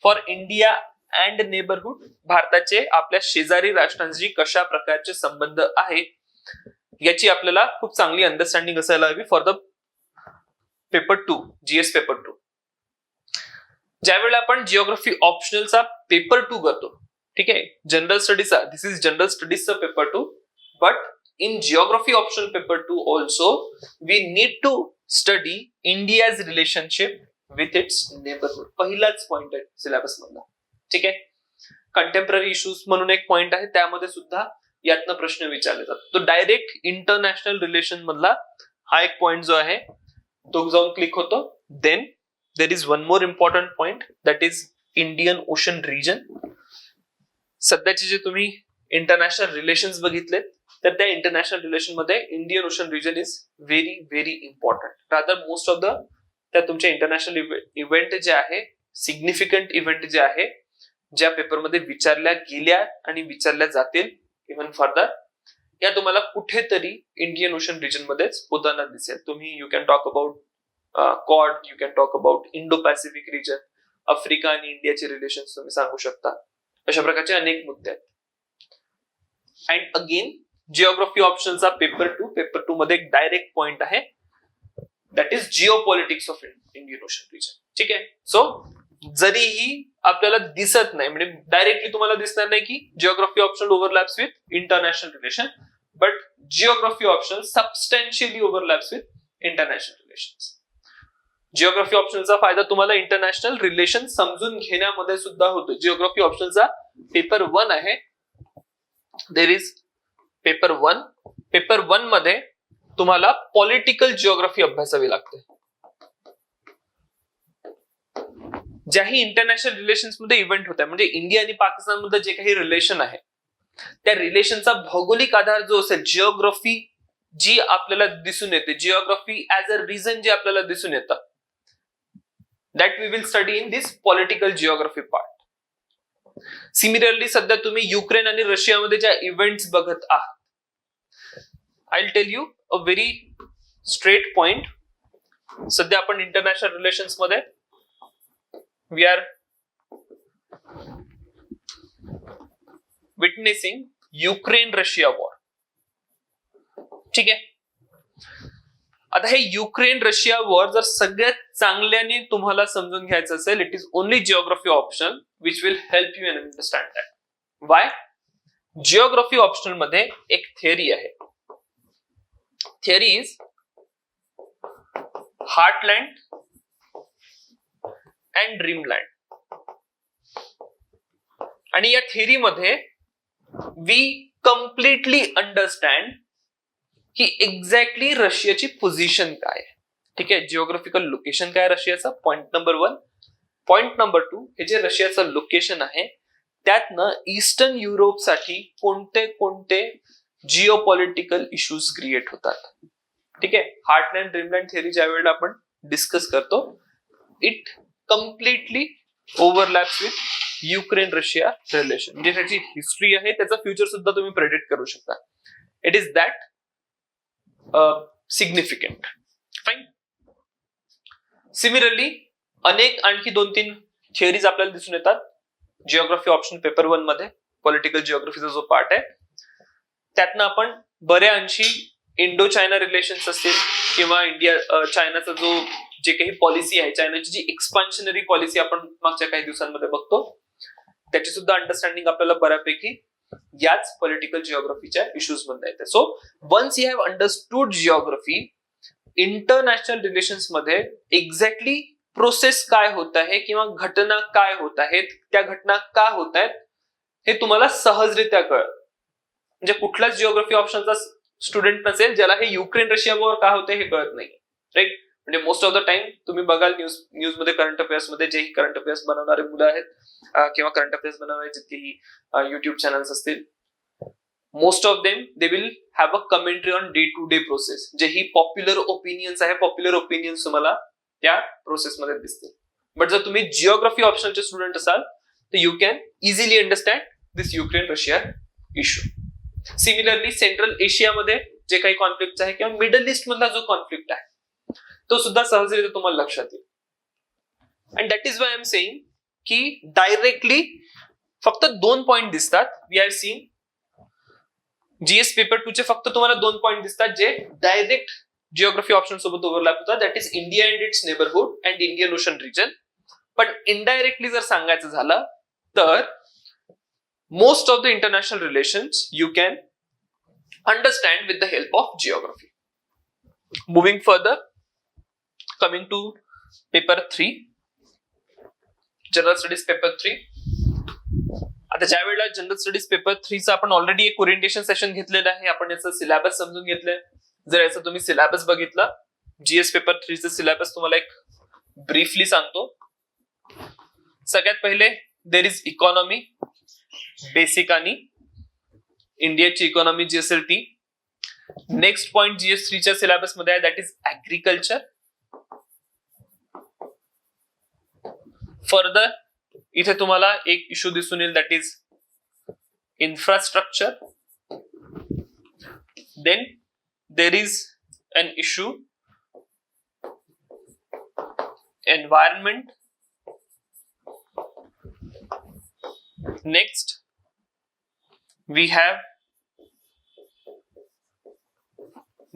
for India and neighbourhood. भारताचे आपल्या शेजारी राष्ट्रांशी कशा प्रकारचे संबंध आहेत याची आपल्याला खूप चांगली अंडरस्टँडिंग असायला हवी for the paper 2, GS paper 2. ज्या वेळेला आपण जिओग्राफी ऑप्शनलचा पेपर 2 करतो, ठीक आहे, जनरल स्टडीजचा, दिस इज जनरल स्टडीजचा paper 2, but in geography optional paper 2 also we need to study India's relationship with its neighbourhood. पहिलाच पॉइंट आहे सिलेबस मधला. ठीक आहे. कंटेम्पररी इश्यूज म्हणून एक पॉइंट आहे, त्यामध्ये सुद्धा यातनं प्रश्न विचारले जातात. तो डायरेक्ट इंटरनॅशनल रिलेशन मधला हा एक पॉइंट जो आहे तो जाऊन क्लिक होतो. Then there is one more important point, that is Indian Ocean region. सध्याचे जे तुम्ही इंटरनॅशनल रिलेशन्स बघितले, तर त्या इंटरनॅशनल रिलेशन मध्ये Indian Ocean region is very very important. Rather most of the त्या तुमच्या इंटरनॅशनल इव्हेंट जे आहे, सिग्निफिकंट इव्हेंट जे आहे, ज्या पेपरमध्ये विचारल्या गेल्या आणि विचारल्या जातील इव्हन फर्दर, या तुम्हाला कुठेतरी इंडियन ओशन रिजन मध्येच होताना दिसेल. तुम्ही you can talk about Quad, you can talk about Indo Pacific region, Africa आणि इंडियाचे रिलेशन तुम्ही सांगू शकता. अशा प्रकारचे अनेक मुद्दे आहेत. अँड अगेन जिओग्राफी ऑप्शनचा पेपर 2 मध्ये एक डायरेक्ट पॉइंट आहे, that is geo politics of Indian Ocean region. ठीक आहे. सो जरीही आपल्याला दिसत नाही, म्हणजे डायरेक्टली तुम्हाला दिसणार नाही की geography option overlaps with international relation, but geography option substantially overlaps with international relation. Geography ऑप्शनचा फायदा तुम्हाला इंटरनॅशनल रिलेशन समजून घेण्यामध्ये सुद्धा होतो. जिओग्राफी ऑप्शनचा पेपर 1 आहे. There is paper 1. पेपर 1 मध्ये तुम्हाला पॉलिटिकल जिओग्राफी अभ्यासावी लागते. ज्याही इंटरनॅशनल रिलेशन्स मध्ये इव्हेंट होत आहे, म्हणजे इंडिया आणि पाकिस्तान मध्ये जे काही रिलेशन आहे, त्या रिलेशनचा भौगोलिक आधार जो असेल, जिओग्राफी जी आपल्याला दिसून येते, जिओग्राफी ऍज अ रिजन जे आपल्याला दिसून येतं, that we will study in this political geography part. Similarly सध्या तुम्ही युक्रेन आणि रशियामध्ये ज्या इव्हेंट्स बघत आहात, I will tell you a very straight point. सध्या आपण इंटरनॅशनल रिलेशन्स मध्ये we are witnessing Ukraine-Russia war. ठीक आहे. आता हे युक्रेन रशिया वॉर जर सगळ्यात चांगल्याने तुम्हाला समजून घ्यायचं असेल, it is only geography option which will help you in understand that. Why? Geography optional मध्ये एक थिअरी आहे. Theory is heartland and dreamland. आणि या थिअरी मध्ये वी कम्प्लिटली अंडरस्टँड की एक्झॅक्टली रशियाची पोझिशन काय आहे. ठीक आहे. जिओग्राफिकल लोकेशन काय रशियाचा, पॉइंट नंबर 1. पॉइंट नंबर 2, हे जे रशियाचं लोकेशन आहे त्यातनं ईस्टर्न युरोपसाठी कोणते कोणते जिओ पॉलिटिकल इश्यूज क्रिएट होतात. ठीक आहे. हार्टलँड ड्रीमलँड थिअरी ज्या वेळेला आपण डिस्कस करतो, it completely overlaps with Ukraine Russia relation. म्हणजे त्याची हिस्ट्री आहे, त्याचा फ्युचर सुद्धा तुम्ही प्रेडिक्ट करू शकता. It is that significant. Fine. Similarly अनेक आणखी 2-3 थिअरीज आपल्याला दिसून येतात जिओग्राफी ऑप्शन पेपर 1 मध्ये. पॉलिटिकल जिओग्राफीचा जो पार्ट आहे त्यातनं आपण बऱ्या अंशी इंडो चायना रिलेशन्स असतील किंवा इंडिया चायनाचा जो जे काही पॉलिसी आहे, चायनाची जी एक्सपान्शनरी पॉलिसी आपण मागच्या काही दिवसांमध्ये बघतो, त्याची सुद्धा अंडरस्टँडिंग आपल्याला बऱ्यापैकी याच पॉलिटिकल जिओग्राफीच्या इश्यूज मध्ये येते. So once you have understood geography, international relations मध्ये एक्झॅक्टली प्रोसेस काय होत आहे किंवा घटना काय होत आहेत, त्या घटना का होत आहेत, हे तुम्हाला सहजरित्या कळतं. म्हणजे कुठलाच जिओग्राफी ऑप्शनचा स्टुडंट नसेल ज्याला हे युक्रेन रशिया वॉर का होते हे कळत नाही. राईट. म्हणजे मोस्ट ऑफ द टाइम तुम्ही बघाल न्यूज मध्ये, करंट अफेअर्स मध्ये जेही करंट अफेअर्स बनवणारे मुलं आहेत किंवा करंट अफेअर्स बनवणारे जितकेही युट्यूब चॅनल्स असतील, most of them they will have a commentary on day to day process. जेही पॉप्युलर ओपिनियन्स आहे, पॉप्युलर ओपिनियन्स तुम्हाला त्या प्रोसेसमध्ये दिसतील. बट जर तुम्ही जिओग्राफी ऑप्शनचे स्टुडंट असाल तर you can easily understand this Ukraine Russia issue. Similarly central एशियामध्ये जे काही कॉन्फ्लिक्ट आहे किंवा मिडल ईस्ट मधला जो कॉन्फ्लिक्ट आहे तो सुद्धा सहजरित्या तुम्हाला लक्षात येईल. And that is why I am saying की डायरेक्टली फक्त 2 पॉइंट दिसतात. We have seen GS paper 2 चे फक्त तुम्हाला 2 पॉइंट दिसतात जे डायरेक्ट जिओग्राफी ऑप्शन सोबत ओव्हरलॅप होतात. That is India and its neighbourhood and Indian Ocean region. पण इनडायरेक्टली जर सांगायचं झालं तर most of the international relations you can understand with the help of geography. Moving further, coming to paper 3, general studies paper 3. आता ज्या वेळेला general studies paper 3 चा आपण ऑलरेडी एक ओरिएंटेशन सेशन घेतलेलं आहे, आपण याचं सिलेबस समजून घेतलंय. जर याचा तुम्ही सिलेबस बघितला, जीएस पेपर 3 चा सिलेबस तुम्हाला एक ब्रीफली सांगतो. सगळ्यात पहिले देर इज इकॉनॉमी, बेसिक आणि इंडियाची इकॉनॉमी जी असेल ती. नेक्स्ट पॉइंट जीएस 3 च्या सिलेबस मध्ये आहे, दॅट इज ऍग्रिकल्चर. फर्दर इथे तुम्हाला एक इश्यू दिसून येईल, that is infrastructure. Then there is an issue environment. Next we have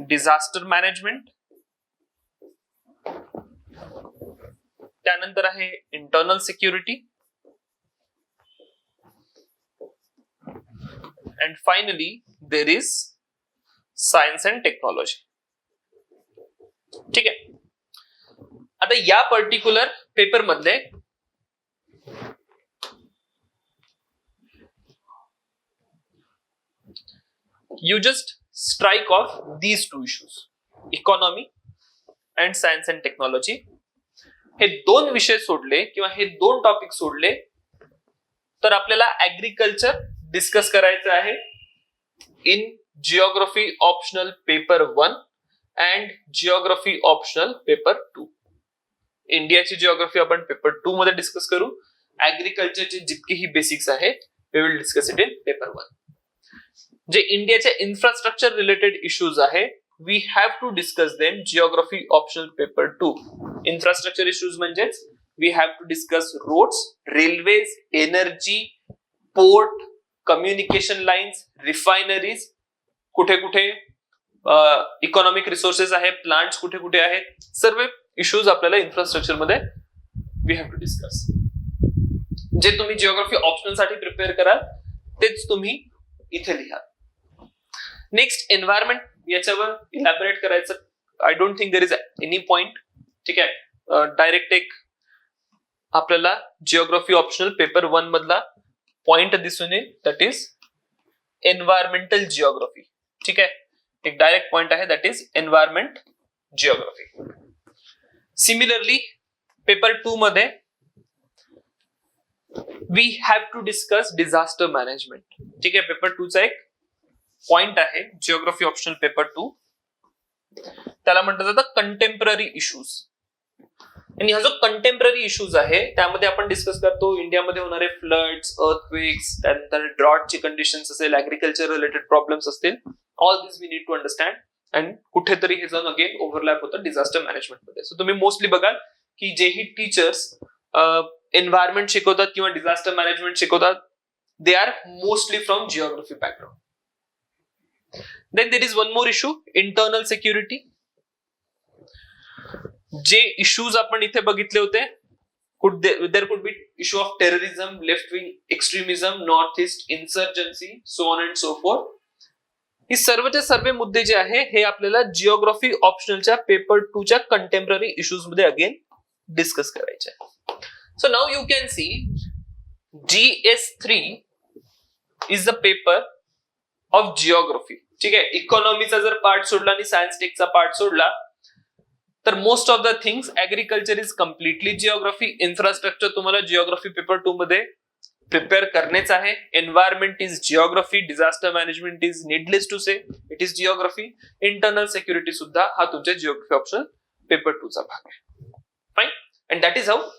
disaster management. त्यानंतर आहे internal security. And finally there is science and technology. ठीक आहे. आता या पर्टिक्युलर पेपर मध्ये you just strike off these two issues, economy and science and technology. हे दोन विषय सोडले किंवा हे दोन टॉपिक सोडले तर आपल्याला ऍग्रिकल्चर डिस्कस करायचं आहे in geography optional paper 1 and geography optional paper 2. इंडियाची जिओग्राफी आपण पेपर 2 मध्ये डिस्कस करू. ऍग्रिकल्चरचे जितकेही बेसिक्स आहेत we will discuss it in paper 1. जे इंडियाचे इन्फ्रास्ट्रक्चर रिलेटेड इश्यूज आहे, we have to discuss them geography optional paper 2. Infrastructure issues म्हणजेच we have to discuss roads, railways, energy, port, communication lines, refineries, कुठे कुठे economic resources आहे, plants कुठे कुठे आहेत, सर्व इश्यूज आपल्याला इन्फ्रास्ट्रक्चर मध्ये वी हॅव टू डिस्कस. जे तुम्ही जिओग्राफी ऑप्शनल साठी प्रिपेअर कराल तेच तुम्ही इथे लिहा. नेक्स्ट एन्व्हायरमेंट, याच्यावर इलॅबोरेट करायचं I don't think there is any point. ठीक आहे. डायरेक्ट एक आपल्याला जिओग्राफी ऑप्शनल पेपर 1 मधला पॉइंट दिसून येईल, दॅट इज एन्व्हायरमेंटल जिओग्राफी. ठीक आहे. एक डायरेक्ट पॉइंट आहे, that is environment geography. Similarly paper 2 मध्ये we have to discuss disaster management. ठीक आहे. पेपर 2 चा एक पॉइंट आहे जिओग्राफी ऑप्शनल पेपर 2, त्याला म्हटलं जातं कंटेम्पररी इश्यूज. आणि हा जो कंटेम्पररी इश्यूज आहे त्यामध्ये आपण डिस्कस करतो इंडियामध्ये होणारे फ्लड्स, अर्थक्वेक्स, त्यानंतर ड्रॉटची कंडिशन्स असेल, ऍग्रिकल्चर रिलेटेड प्रॉब्लेम्स असतील. All this we need to understand and कुठेतरी हे जाऊन अगेन ओव्हरलॅप होतं डिझास्टर मॅनेजमेंट मध्ये. सो तुम्ही मोस्टली बघाल की जेही टीचर्स एन्व्हायरमेंट शिकवतात किंवा डिझास्टर मॅनेजमेंट शिकवतात, they are mostly from geography background. Then there is one more issue, internal security. जे इश्यूज आपण इथे बघितले होते, there could be issue of terrorism, left wing extremism, northeast insurgency, so on and so forth. ही सर्वचे सर्व मुद्दे जे आहे हे आपल्याला जिओग्राफी ऑप्शनलच्या पेपर 2 च्या कंटेम्पररी इश्यूज मध्ये अगेन डिस्कस करायचे. So now you can see GS3 is the paper of geography. ठीक आहे. इकॉनॉमीचा जर पार्ट सोडला आणि सायन्स टेकचा पार्ट सोडला तर most of the things agriculture is completely geography. Infrastructure तुम्हाला जिओग्राफी पेपर 2 मध्ये प्रिपेअर करनेच आहे. Environment is geography, disaster management is needless to say it is geography. Internal security सुद्धा हा तुमच्या जिओग्राफी ऑप्शन पेपर 2 चा भाग आहे. Fine. And that is how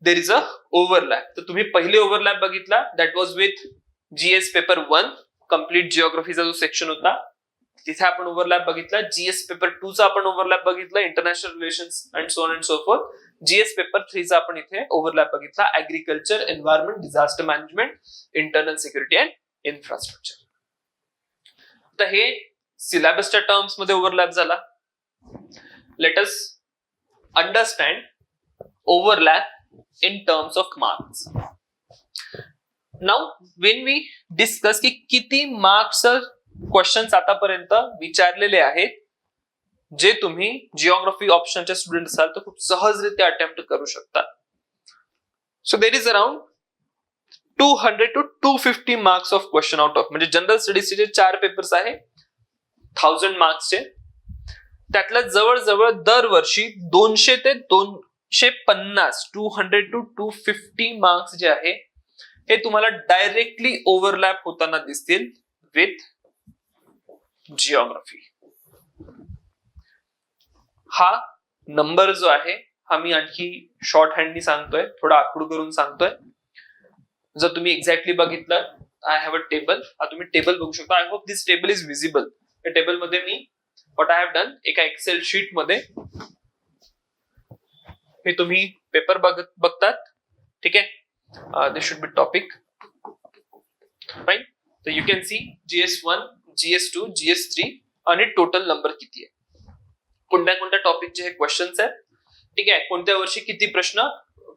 there is a overlap. तर तुम्ही पहिले ओव्हरलॅप बघितला, that was with GS paper 1 complete जिओग्राफीचा जो सेक्शन होता तिथे आपण ओव्हरलॅप बघितला. जीएस पेपर 2 चा आपण ओव्हरलॅप बघितला, international relations and so on and so forth. GS paper 3 चा आपण इथे ओव्हरलॅप बघितला, agriculture, environment, disaster management, internal security and infrastructure. तर हे सिलेबसच्या टर्म्स मध्ये ओव्हरलॅप झाला. Let us understand overlap in terms of marks. Now when we discuss की किती मार्क्स क्वेश्चन्स आतापर्यंत विचारलेले आहेत जे तुम्ही जिओग्राफी ऑप्शनचे स्टुडंट असाल तर खूप सहजरित्या अटेम्प्ट करू शकता. So there is around 200 to 250 marks of question out of, म्हणजे जनरल स्टडीजचे जे 4 पेपर्स आहे 1000 मार्क्सचे, त्यातल्या जवळजवळ दरवर्षी 200 ते 250 200 to 250 मार्क्स जे आहे हे तुम्हाला डायरेक्टली ओव्हरलॅप होताना दिसतील विथ जिओग्राफी. हा नंबर जो आहे हा मी आणखी शॉर्ट हँडनी सांगतोय, थोडा आखूड करून सांगतोय. जर तुम्ही एक्झॅक्टली बघितलं, आय हॅव अ टेबल, हा तुम्ही टेबल बघू शकता. I hope this table is visible. या टेबल मध्ये me what I have done, एका एक्सेल शीट मध्ये हे तुम्ही पेपर बघतात, ठीक आहे. दिस शुड बी टॉपिक, फाईन. तर you can see GS1, GS2, GS3 आणि टोटल नंबर किती आहे, कोणत्या कोणत्या टॉपिकचे हे क्वेश्चन्स आहेत, ठीक आहे. कोणत्या वर्षी किती प्रश्न,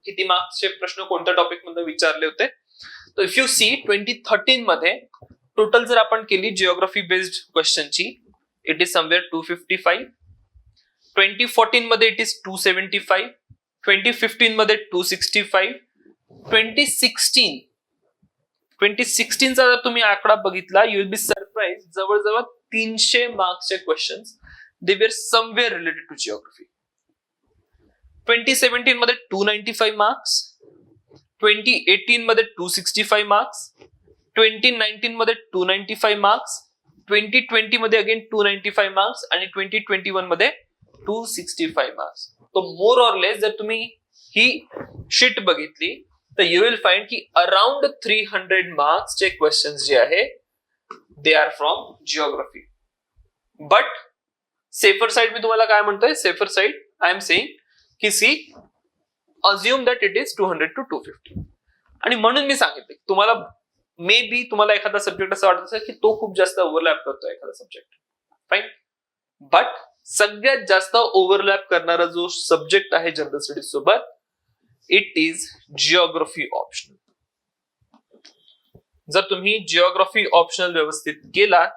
किती मार्क्सचे प्रश्न कोणत्या टॉपिक मध्ये विचारले होते. तर इफ यू सी 2013 मध्ये टोटल जर आपण केली जिओग्राफी बेस्ड क्वेश्चनची, इट इज समवेअर 255. 2014 मध्ये इट इज 275. 2015 मध्ये 265. 2016 चा जर तुम्ही आकडा बघितला, यू विल बी सरप्राइज, जवळजवळ 300 मार्क्सचे questions they were somewhere related to geography. 2017 मध्ये 295 मार्क्स, 2018 मध्ये 265 मार्क्स, 2019 मध्ये 295 मार्क्स, 2020 मध्ये अगेन 295 मार्क्स आणि 2021 मध्ये 265 मार्क्स. तो मोर ऑर लेस जर तुम्ही ही शीट बघितली तर यू विल फाइंड की अराउंड 300 मार्क्स चे क्वेश्चन्स जे आहे they are from geography. But safer side मी तुम्हाला काय म्हणतोय, safer side I am saying की see assume that it is 200 to 250. आणि म्हणून मी सांगितलं तुम्हाला, मे बी तुम्हाला एखादा सब्जेक्ट असं वाटत असेल की तो खूप जास्त ओव्हरलॅप करतोय एखादा सब्जेक्ट, फाईन. बट सगळ्यात जास्त ओव्हरलॅप करणारा जो सब्जेक्ट आहे जनरल स्टडीज सोबत, इट इज जिओग्राफी ऑप्शनल. जर तुम्ही जिओग्राफी ऑप्शनल व्यवस्थित केला,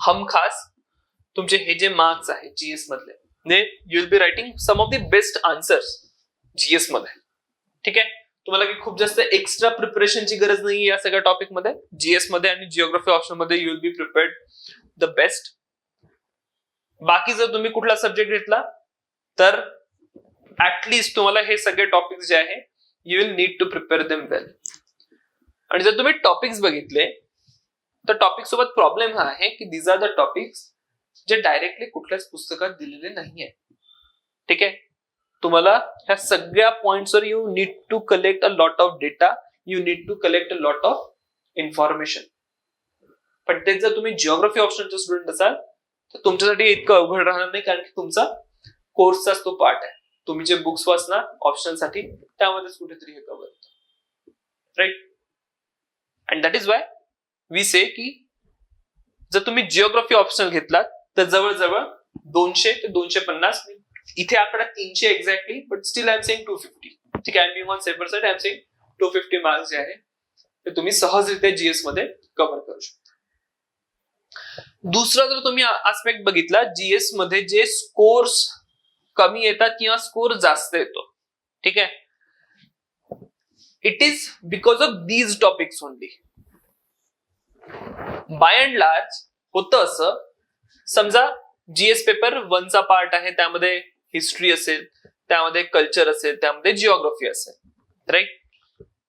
हमखास तुमचे हे जे मार्क्स आहेत जीएस मधले, you will be writing some of the best answers GS मध्ये, ठीक आहे. तुम्हाला की खूप जास्त एक्स्ट्रा प्रिपरेशनची गरज नाही या सगळ्या टॉपिक मध्ये. जीएस मध्ये आणि जिओग्राफी ऑप्शन मध्ये you will B prepared the best. बाकी जर तुम्ही कुठला सब्जेक्ट घेतला तर ऍटलिस्ट तुम्हाला हे सगळे टॉपिक्स जे आहे you will need to prepare them well. आणि जर तुम्ही टॉपिक्स बघितले तर टॉपिक सोबत प्रॉब्लेम हा आहे की दीज आर द टॉपिक्स जे डायरेक्टली कुठल्याच पुस्तकात दिलेले नाहीये, ठीक आहे. तुम्हाला ह्या सगळ्या पॉइंट्सवर you need to collect a lot of data, you need to collect a lot of information. पण तेच जर तुम्ही जिओग्राफी ऑप्शनचे स्टुडंट असाल तर तुमच्यासाठी इतकं अवघड राहणार नाही, कारण की तुमचा कोर्सचाच तो पार्ट आहे. तुम्ही जे बुक्स वाचणार ऑप्शनल साठी त्यामध्येच कुठेतरी हे कव्हर होतं, right. And that is why we say की जर तुम्ही जिओग्राफी ऑप्शनल घेतलात तर जवळजवळ 200 ते 250, इथे आकडा 300 exactly, but still I am saying 250, ठीक आहे. Being on safer side I am saying 250 marks जे आहे ते तुम्ही सहजरित्या जीएस मध्ये कव्हर करू शकता. दुसरा जर तुम्ही आस्पेक्ट बघितला, जीएस मध्ये जे स्कोर्स कमी येतात किंवा स्कोर जास्त येतो, ठीक आहे, it is because of these topics only. By and large होतं असं, समजा जीएस पेपर 1 चा पार्ट आहे, त्यामध्ये हिस्ट्री असेल, त्यामध्ये कल्चर असेल, त्यामध्ये जिओग्राफी असेल, right.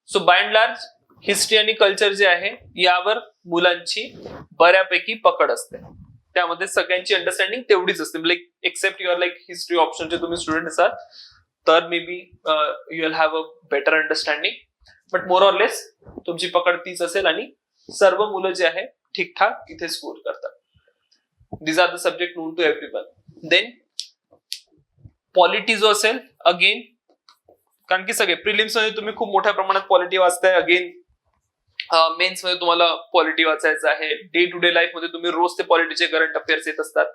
So by and large history आणि कल्चर जे आहे यावर मुलांची बऱ्यापैकी पकड असते, त्यामध्ये सगळ्यांची अंडरस्टँडिंग तेवढीच असते. Like except your like history ऑप्शनचे तुम्ही स्टुडंट असाल तर maybe you will have a better understanding, but more or less तुमची पकड तीच असेल आणि सर्व मुलं जे आहे ठीकठाक इथे स्कोर करतात. These are the subject known to everyone. Then polity जो असेल, अगेन कारण की सगळे प्रिलिम्स मध्ये तुम्ही खूप मोठ्या प्रमाणात पॉलिटी वाचताय, अगेन मेन्स मध्ये तुम्हाला पॉलिटी वाचायचं आहे, डे टू डे लाईफ मध्ये तुम्ही रोज ते पॉलिटीचे करंट अफेअर्स येत असतात,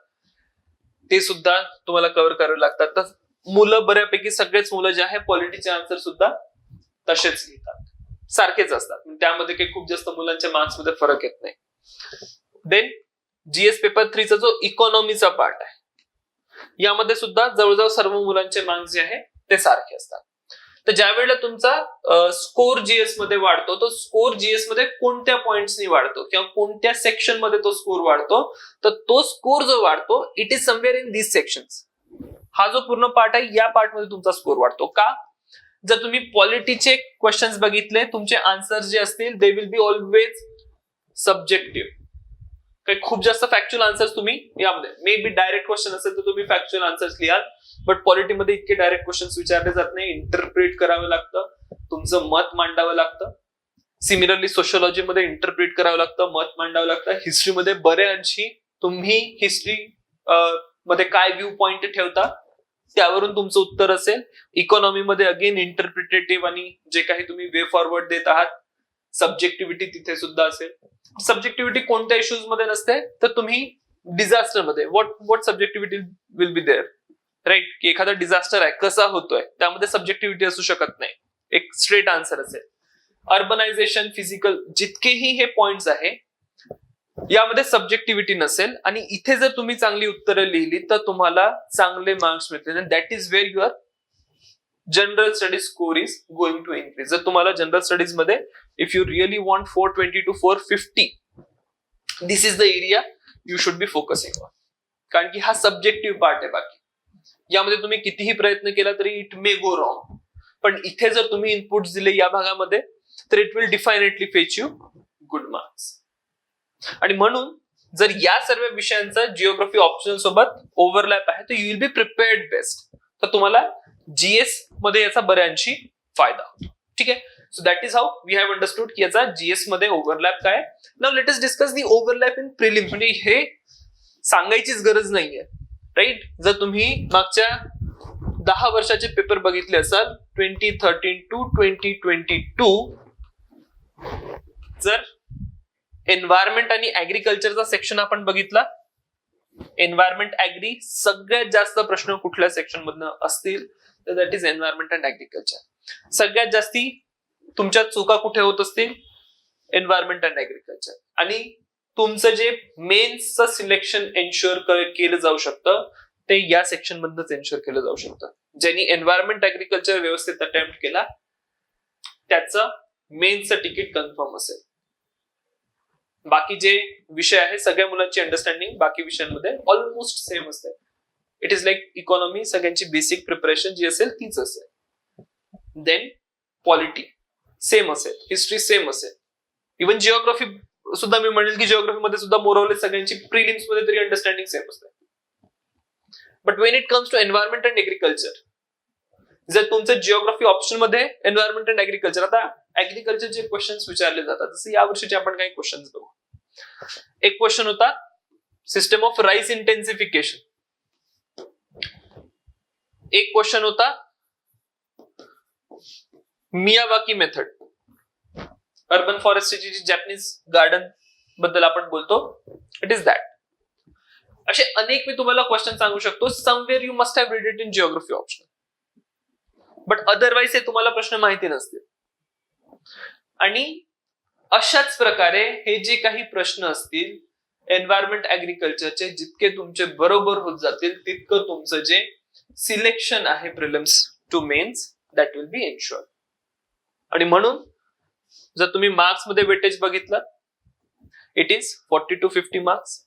ते सुद्धा तुम्हाला कव्हर करावे लागतात. तर मुलं बऱ्यापैकी सगळेच मुलं जे आहे पॉलिटीचे आन्सर सुद्धा तसेच लिहितात, सारखेच असतात, त्यामध्ये काही खूप जास्त मुलांच्या मार्क्स मध्ये फरक येत नाही. देन जीएस पेपर 3 चा जो इकॉनॉमीचा पार्ट आहे, यामध्ये सुद्धा जवळजवळ सर्व मुलांचे मार्क्स जे आहे ते सारखे असतात. तर ज्या वेळेला तुमचा स्कोर जीएस मध्ये वाढतो, तो स्कोर जीएस मध्ये कोणत्या पॉइंट्सनी वाढतो किंवा कोणत्या सेक्शन मध्ये तो स्कोर वाढतो, तर तो स्कोर जो वाढतो it is somewhere in these sections. हा जो पूर्ण पार्ट आहे, या पार्ट मध्ये तुमचा स्कोर वाढतो. का? जर तुम्ही पॉलिटीचे क्वेश्चन्स बघितले, तुमचे आन्सर्स जे असतील they will be always subjective. काही खूप जास्त फॅक्च्युअल आन्सर्स तुम्ही यामध्ये, मे बी डायरेक्ट क्वेश्चन असेल तर तुम्ही फॅक्च्युअल आन्सर्स लिहाल, बट पॉलिटीमध्ये इतके डायरेक्ट क्वेश्चन्स विचारले जात नाही. इंटरप्रिट करावं लागतं, तुमचं मत मांडावं लागतं. सिमिलरली सोशिओलॉजीमध्ये इंटरप्रिट करावं लागतं, मत मांडावं लागतं. हिस्ट्रीमध्ये बऱ्याचशी तुम्ही हिस्ट्री मध्ये काय व्ह्यू पॉइंट ठेवता त्यावरून तुमचं उत्तर असेल. इकॉनॉमीमध्ये अगेन इंटरप्रिटेटिव्ह आणि जे काही तुम्ही वे फॉरवर्ड देत आहात, सब्जेक्टिव्हिटी तिथे सुद्धा असेल. सब्जेक्टिव्हिटी कोणत्या इश्यूज मध्ये नसते, तर तुम्ही डिझास्टर मध्ये what subjectivity will be there, right? की एखादा डिझास्टर आहे, कसा होतोय, त्यामध्ये सब्जेक्टिव्हिटी असू शकत नाही, एक स्ट्रेट आन्सर असेल. अर्बनायझेशन, फिजिकल, जितकेही हे पॉइंट्स आहे यामध्ये सब्जेक्टिव्हिटी नसेल, आणि इथे जर तुम्ही चांगली उत्तरं लिहिली तर तुम्हाला चांगले मार्क्स मिळतील. That is where your general studies score is going to increase. जर तुम्हाला जनरल स्टडीज मध्ये if you really want 420 to 450, this is the area you should be focusing on. कारण की हा सब्जेक्टिव्ह पार्ट आहे. बाकी यामध्ये तुम्ही कितीही प्रयत्न केला तरी इट मे गो रॉंग, पण इथे जर तुम्ही इनपुट दिले या भागामध्ये तर it will definitely fetch you good marks. आणि म्हणून जर या सर्व विषयांचा जिओग्राफी ऑप्शनल सोबत ओव्हरलॅप आहे तर you will B prepared best. तर तुम्हाला जीएस मध्ये याचा बऱ्याचशी फायदा होतो. ठीक आहे. So that is how we have understood की याचा जीएस मध्ये ओव्हरलॅप काय. Now let us discuss the overlap in prelims. म्हणजे हे सांगायचीच गरज नाहीये, राईट? जर तुम्ही मागच्या 10 वर्षाचे पेपर बघितले असाल, 2013 to 2022, जर एन्व्हायरमेंट आणि ऍग्रिकल्चरचा सेक्शन आपण बघितला, एन्व्हायरमेंट ऍग्री सगळ्यात जास्त प्रश्न कुठल्या सेक्शन मधनं असतील तर that is environment and agriculture. सगळ्यात जास्ती तुमच्या चुका कुठे होत असतील? Environment and agriculture. आणि तुमचं जे मेन्सचं सिलेक्शन एन्श्युअर केलं जाऊ शकतं ते या सेक्शन मधनच एन्श्युअर केलं जाऊ शकतं. ज्यांनी एन्व्हायरमेंट ऍग्रिकल्चर व्यवस्थित अटेम्प्ट केला त्याचं मेन्सचं तिकीट कन्फर्म असेल. बाकी जे विषय आहे सगळ्या मुलांची अंडरस्टँडिंग बाकी विषयांमध्ये ऑलमोस्ट सेम असते. इट इज लाईक इकॉनॉमी, सगळ्यांची बेसिक प्रिपरेशन जी असेल तीच असेल. देन पॉलिटी सेम असेल, हिस्ट्री सेम असेल, इव्हन जिओग्राफी सुद्धा मी म्हणेल की जिओग्राफीमध्ये सुद्धा मोरवले सगळ्यांची प्रिलिम्स मध्ये तरी अंडरस्टँडिंग सेम असते. But when it comes to environment and agriculture, जर तुमचं जिओग्राफी ऑप्शन मध्ये एन्व्हायरमेंट अँड एग्रीकल्चर, आता ऍग्रीकल्चरचे क्वेश्चन्स विचारले जातात. जसं या वर्षीचे आपण काही क्वेश्चन्स बघू. एक क्वेश्चन होता सिस्टम ऑफ राईस इंटेन्सिफिकेशन. एक क्वेश्चन होता मियावाकी मेथड. अर्बन फॉरेस्ट्रीची जी जॅपनीज गार्डन बद्दल आपण बोलतो, इट इज दॅट. असे अनेक मी तुम्हाला क्वेश्चन सांगू शकतो. Somewhere you must have read it in geography option, but otherwise हे तुम्हाला प्रश्न माहिती नसतील. आणि अशाच प्रकारे हे जे काही प्रश्न असतील एन्व्हायरमेंट ऍग्रिकल्चरचे, जितके तुमचे बरोबर होत जातील तितकं तुमचं जे सिलेक्शन आहे prelims to mains that will be ensured. आणि म्हणून जर तुम्ही मार्क्स मध्ये वेटेज बघितलं, it is 40 to 50 marks.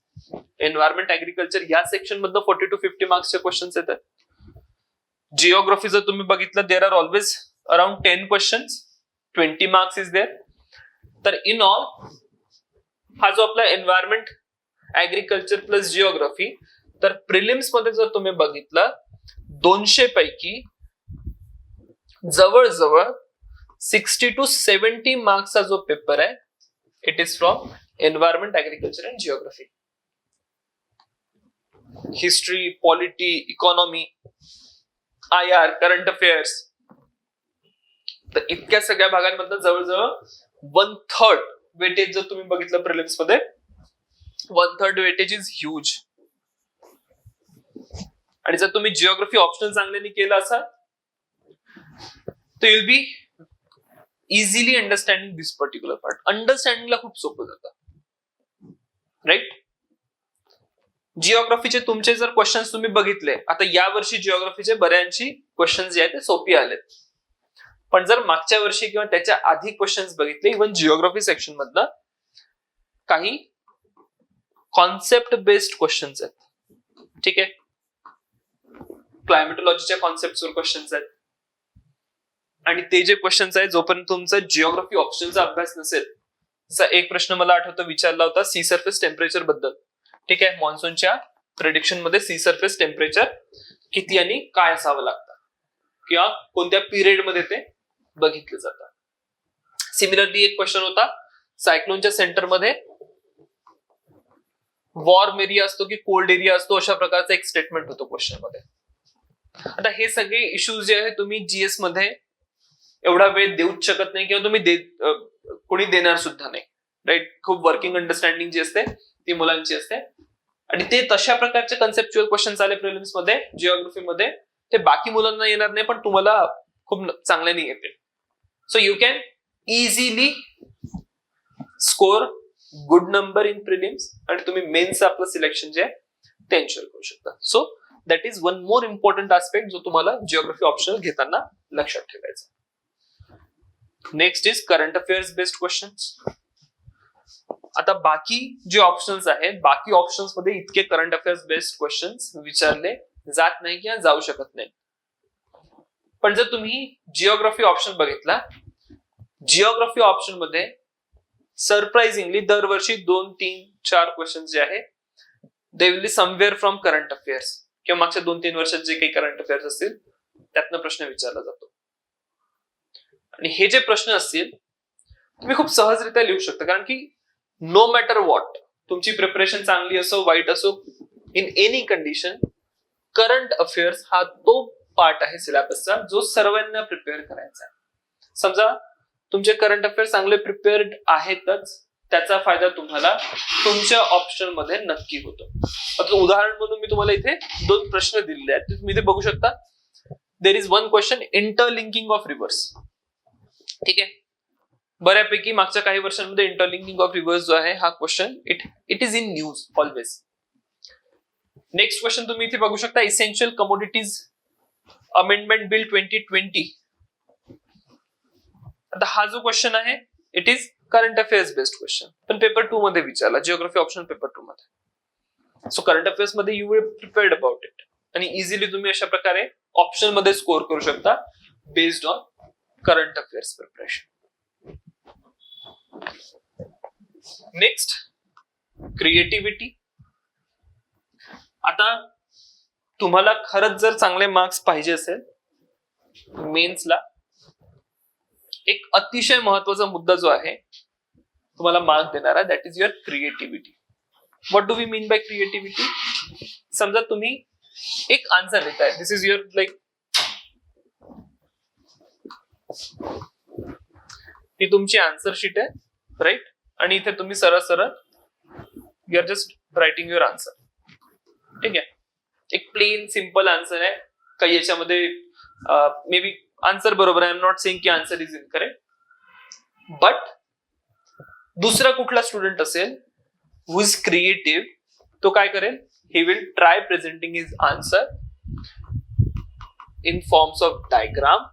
Environment agriculture या सेक्शन मधनं 40 to 50 मार्क्सचे क्वेश्चन्स येतात. जिओग्राफी जर तुम्ही बघितलं, there are always around 10 questions, 20 marks is there. तर इन ऑल हा जो आपला एन्व्हायरमेंट ऍग्रिकल्चर प्लस जिओग्राफी, तर प्रिलिम्स मध्ये जर तुम्ही बघितलं 200 पैकी जवळजवळ 60 to 70 मार्क्सचा जो पेपर आहे it is from environment agriculture and geography. History, polity, economy, IR, current affairs, तर इतक्या सगळ्या भागांमधनं जवळजवळ 1/3 वेटेज जर तुम्ही बघितलं प्रिलिम्स मध्ये, 1/3 वेटेज इज ह्यूज. आणि जर तुम्ही जिओग्राफी ऑप्शनल चांगल्याने केलं असाल तर will be easily understanding this particular part. अंडरस्टँडिंगला खूप सोपं जातं, राईट. जिओग्राफीचे तुमचे जर क्वेश्चन्स तुम्ही बघितले, आता या वर्षी जिओग्राफीचे बऱ्याचशी क्वेश्चन्स जे आहेत ते सोपी आलेत. पण जर मागच्या वर्षी किंवा त्याच्या आधी क्वेश्चन्स बघितले, इव्हन जिओग्राफी सेक्शन मधनं काही कॉन्सेप्ट बेस्ड क्वेश्चन्स आहेत. ठीक आहे, क्लायमेटोलॉजीच्या कॉन्सेप्टवर क्वेश्चन्स आहेत. आणि ते जे क्वेश्चन्स आहेत, जोपर्यंत तुमचा जिओग्राफी ऑप्शनचा अभ्यास नसेल, जसा एक प्रश्न मला आठवतो विचारला होता सी सरफेस टेम्परेचर बद्दल. ठीक आहे, मॉन्सूनच्या प्रेडिक्शन मध्ये सी सरफेस टेम्परेचर किती आणि काय असावं लागतं किंवा कोणत्या पिरियड मध्ये ते बघितलं जातं. सिमिलरली एक क्वेश्चन होता सायक्लोनच्या सेंटरमध्ये वॉर्म एरिया असतो की कोल्ड एरिया असतो, अशा प्रकारचा एक स्टेटमेंट होतो क्वेश्चन मध्ये. आता हे सगळे इश्यूज जे आहे तुम्ही जीएस मध्ये एवढा वेळ देऊच शकत नाही किंवा तुम्ही कोणी देणार सुद्धा नाही, राईट. खूप वर्किंग अंडरस्टँडिंग जी असते ती मुलांची असते. आणि ते तशा प्रकारचे कन्सेप्च्युअल क्वेश्चन्स आले प्रिलिम्स मध्ये जिओग्राफी मध्ये, ते बाकी मुलांना येणार नाही पण तुम्हाला खूप चांगल्याने येते. So you can easily score good number in prelims आणि तुम्ही मेन्स आपलं सिलेक्शन जे आहे ते एन्श्योर करू शकता. So that is one more important aspect जो तुम्हाला जिओग्राफी ऑप्शनल घेताना लक्षात ठेवायचा. Next is current affairs based questions. आता बाकी जे ऑप्शन्स आहेत, बाकी ऑप्शन्स मध्ये इतके करंट अफेअर्स बेस्ड क्वेश्चन्स विचारले जात नाही किंवा जाऊ शकत नाही. पण जर तुम्ही जिओग्राफी ऑप्शन बघितला, जिओग्राफी ऑप्शन मध्ये सरप्राइझिंगली दरवर्षी 2, 3, 4 क्वेश्चन जे आहे they will be somewhere from current affairs किंवा मागच्या 2-3 वर्षात जे काही करंट अफेअर्स असतील त्यातनं प्रश्न विचारला जातो. आणि हे जे प्रश्न असतील तुम्ही खूप सहजरित्या लिहू शकता, कारण की नो मॅटर व्हॉट, तुमची प्रिपरेशन चांगली असो वाईट असो, in any condition current affairs हा तो पार्ट आहे सिलेबसचा जो सर्वांना प्रिपेअर करायचा आहे. समजा तुमचे करंट अफेअर्स चांगले प्रिपेअर्ड आहेतच, त्याचा फायदा तुम्हाला तुमच्या ऑप्शन मध्ये नक्की होतो. आता उदाहरण म्हणून मी तुम्हाला इथे 2 प्रश्न दिलेले आहेत, तुम्ही इथे बघू शकता. देर is one question, interlinking of reverse. ठीक आहे, बऱ्यापैकी मागच्या काही वर्षांमध्ये इंटरलिंकिंग ऑफ रिव्हर्स जो आहे हा question it is in news always. Next question तुम्ही इथे बघू शकता, इसेन्शियल कमोडिटीज अमेंडमेंट बिल 2020. आता हा जो क्वेश्चन आहे it is current affairs based question, पण पेपर 2 मध्ये विचारला, जिओग्राफी ऑप्शन पेपर 2 मध्ये. सो करंट अफेअर्स मध्ये you will prepared about it आणि इझिली तुम्ही अशा प्रकारे ऑप्शन मध्ये स्कोर करू शकता based on current affairs preparation. Next, creativity. आता तुम्हाला खरंच जर चांगले मार्क्स पाहिजे असेल मेन्सला, एक अतिशय महत्वाचा मुद्दा जो आहे तुम्हाला मार्क देणारा, that is your creativity. What do we mean by creativity? समजा तुम्ही एक आन्सर देताय, दिस इज युअर लाईक, ही तुमची आन्सर शीट आहे, राईट. आणि इथे तुम्ही सरळ सरळ you are just writing your answer. ठीक आहे, एक प्लेन सिम्पल आन्सर आहे. काही याच्यामध्ये मे बी आन्सर बरोबर आहे, आय एम नॉट सेइंग की आन्सर इज इनकरेक्ट, बट दुसरा कुठला स्टुडंट असेल हु इज क्रिएटिव्ह, तो काय करेल, he will try presenting his answer in forms of diagram,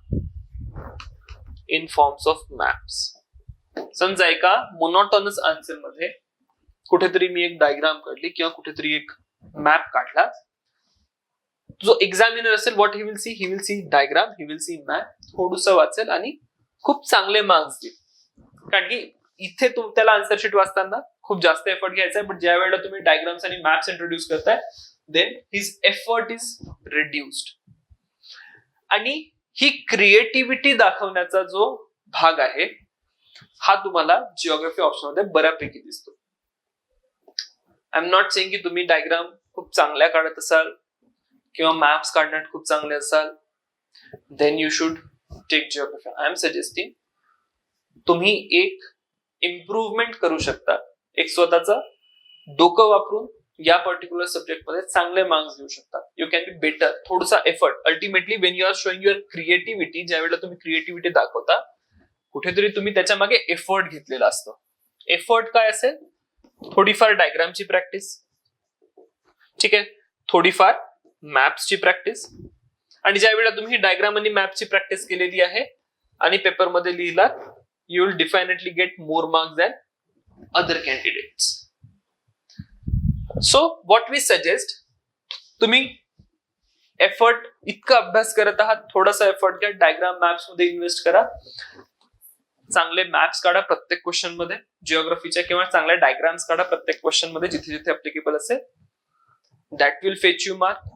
in forms of maps. समजा एका मोनोटोनस आन्सर मध्ये कुठेतरी मी एक डायग्राम काढली किंवा कुठेतरी एक मॅप काढला, जो एक्झामिनर असेल what he will see diagram, he will see map, थोडंसं वाचेल आणि खूप चांगले मार्क्स देईल. कारण की इथे त्याला आन्सर शीट वाचताना खूप जास्त एफर्ट घ्यायचा आहे, पण ज्या वेळेला तुम्ही डायग्राम्स आणि मॅप्स इंट्रोड्यूस करताय then his effort is reduced. आणि ही क्रिएटिव्हिटी दाखवण्याचा जो भाग आहे हा तुम्हाला जिओग्राफी ऑप्शन मध्ये बऱ्यापैकी दिसतो. आय एम नॉट सेइंग की तुम्ही डायग्राम खूप चांगल्या काढत असाल किंवा मॅप्स काढण्यात खूप चांगले असाल then you should take geography. I am suggesting तुम्ही एक इम्प्रूव्हमेंट करू शकता, एक स्वतःचं डोकं वापरून या पर्टिक्युलर सब्जेक्ट मध्ये चांगले मार्क्स देऊ शकता. You can be better. थोडासा effort, ultimately when you are showing your creativity, ज्या वेळेला तुम्ही क्रिएटिव्हिटी दाखवता कुठेतरी तुम्ही त्याच्या मागे एफर्ट घेतलेला असतो. एफर्ट काय असेल? थोडीफार डायग्रामची प्रॅक्टिस, ठीक आहे, थोडीफार मॅप्सची प्रॅक्टिस. आणि ज्या वेळेला तुम्ही डायग्राम आणि मॅपची प्रॅक्टिस केलेली आहे आणि पेपरमध्ये लिहिला, you will definitely get more marks than other candidates. So what we suggest, तुम्ही एफर्ट, इतका अभ्यास करत आहात, थोडासा एफर्ट घ्या, डायग्राम मॅप्स मध्ये इन्व्हेस्ट करा, चांगले मॅप्स काढा प्रत्येक क्वेश्चन मध्ये जिओग्राफीच्या, किंवा चांगल्या डायग्राम्स काढा प्रत्येक क्वेश्चन मध्ये जिथे जिथे अप्लिकेबल असेल. That will fetch you mark.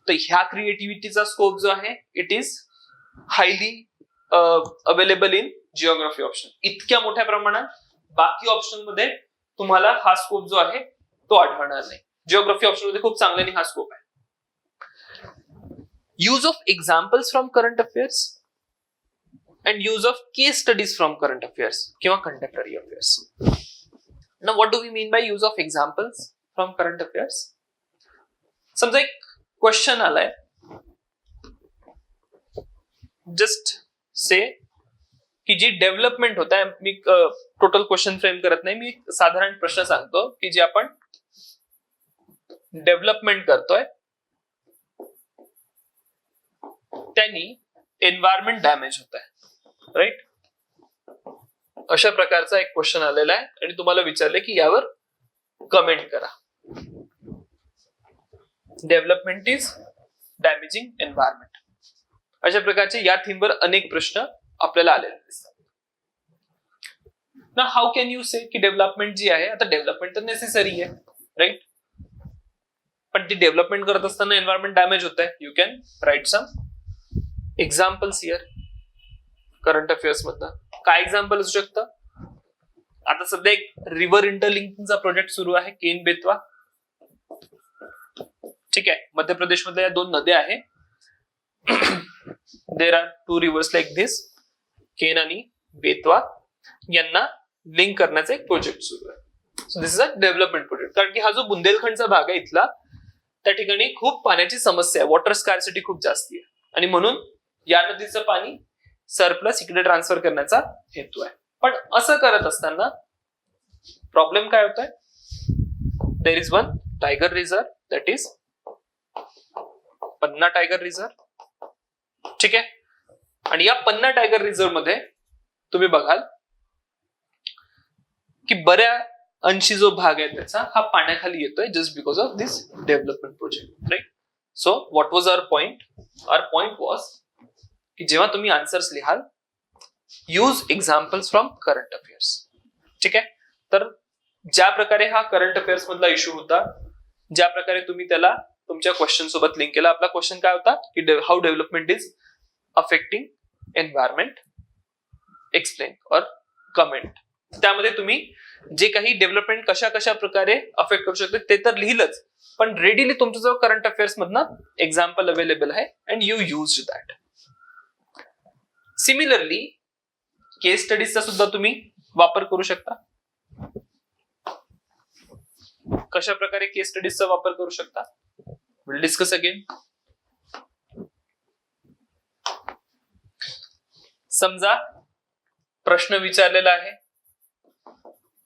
तर ह्या क्रिएटिव्हिटीचा स्कोप जो आहे, it is highly available in geography option. इतक्या मोठ्या प्रमाणात बाकी ऑप्शन मध्ये तुम्हाला हा स्कोप जो आहे तो आढळणार नाही. जिओग्राफी ऑप्शन मध्ये खूप चांगल्याने हा स्कोप आहे. Use of examples from current affairs and use of case studies from current affairs किंवा contemporary affairs. Now what do we mean by use of examples from current affairs? समजा एक question आलाय, just say की जी development होत आहे, मी total question frame करत नाही, मी साधारण प्रश्न सांगतो की जे आपण डेव्हलपमेंट करतोय त्यांनी एन्व्हायरमेंट डॅमेज होत आहे, राईट? अशा प्रकारचा एक क्वेश्चन आलेला आहे आणि तुम्हाला विचारले की यावर कमेंट करा. Development is damaging environment. अशा प्रकारचे या थीमवर अनेक प्रश्न आपल्याला आलेले दिसतात. ना हाऊ कॅन यू से की डेव्हलपमेंट जी आहे, आता डेव्हलपमेंट तर नेसेसरी आहे, राईट? पण ती डेव्हलपमेंट करत असताना एन्व्हायरमेंट डॅमेज होत आहे. You can write some examples here current affairs मधनं. काय एक्झाम्पल असू शकतं? आता सध्या एक रिव्हर इंटरलिंकिंगचा प्रोजेक्ट सुरू आहे, केन बेतवा, ठीक आहे. मध्य प्रदेश मधल्या या दोन नद्या आहे. There are two rivers like this, Ken आणि बेतवा, यांना लिंक करण्याचा एक प्रोजेक्ट सुरू आहे. So this is a development project. कारण की हा जो बुंदेलखंडचा भाग आहे इथला, त्या ठिकाणी खूप पाण्याची समस्या आहे, वॉटर स्कार्सिटी खूप जास्त आहे, आणि म्हणून या नदीचं पाणी सरप्लस इकडे ट्रान्सफर करण्याचा हेतू आहे. पण असं करत असताना प्रॉब्लेम काय होत आहे? देर is one tiger reserve, that is Panna tiger reserve, ठीक आहे. आणि या पन्ना टायगर रिझर्व मध्ये तुम्ही बघाल की बऱ्या अंशी जो भाग आहे त्याचा हा पाण्याखाली येतोय, just because of this development project, right? So what was our point? Our point was की जेव्हा तुम्ही आन्सर्स लिहाल, use examples from current affairs, ठीक आहे. तर ज्या प्रकारे हा करंट अफेअर्स मधला इश्यू होता, ज्या प्रकारे तुम्ही त्याला तुमच्या क्वेश्चन सोबत लिंक केला. आपला क्वेश्चन काय होता की how development is affecting environment, explain और कमेंट. त्यामध्ये तुम्ही जे काही डेव्हलपमेंट कशा कशा प्रकारे अफेक्ट करू शकते ते तर लिहिलंच, पण रेडीली तुमच्याजवळ करंट अफेअर्स मधनं एक्झाम्पल अवेलेबल आहे and you use that. Similarly case स्टडीजचा सुद्धा तुम्ही वापर करू शकता. कशा प्रकारे केस स्टडीजचा वापर करू शकता, विल डिस्कस अगेन. समजा प्रश्न विचारलेला आहे,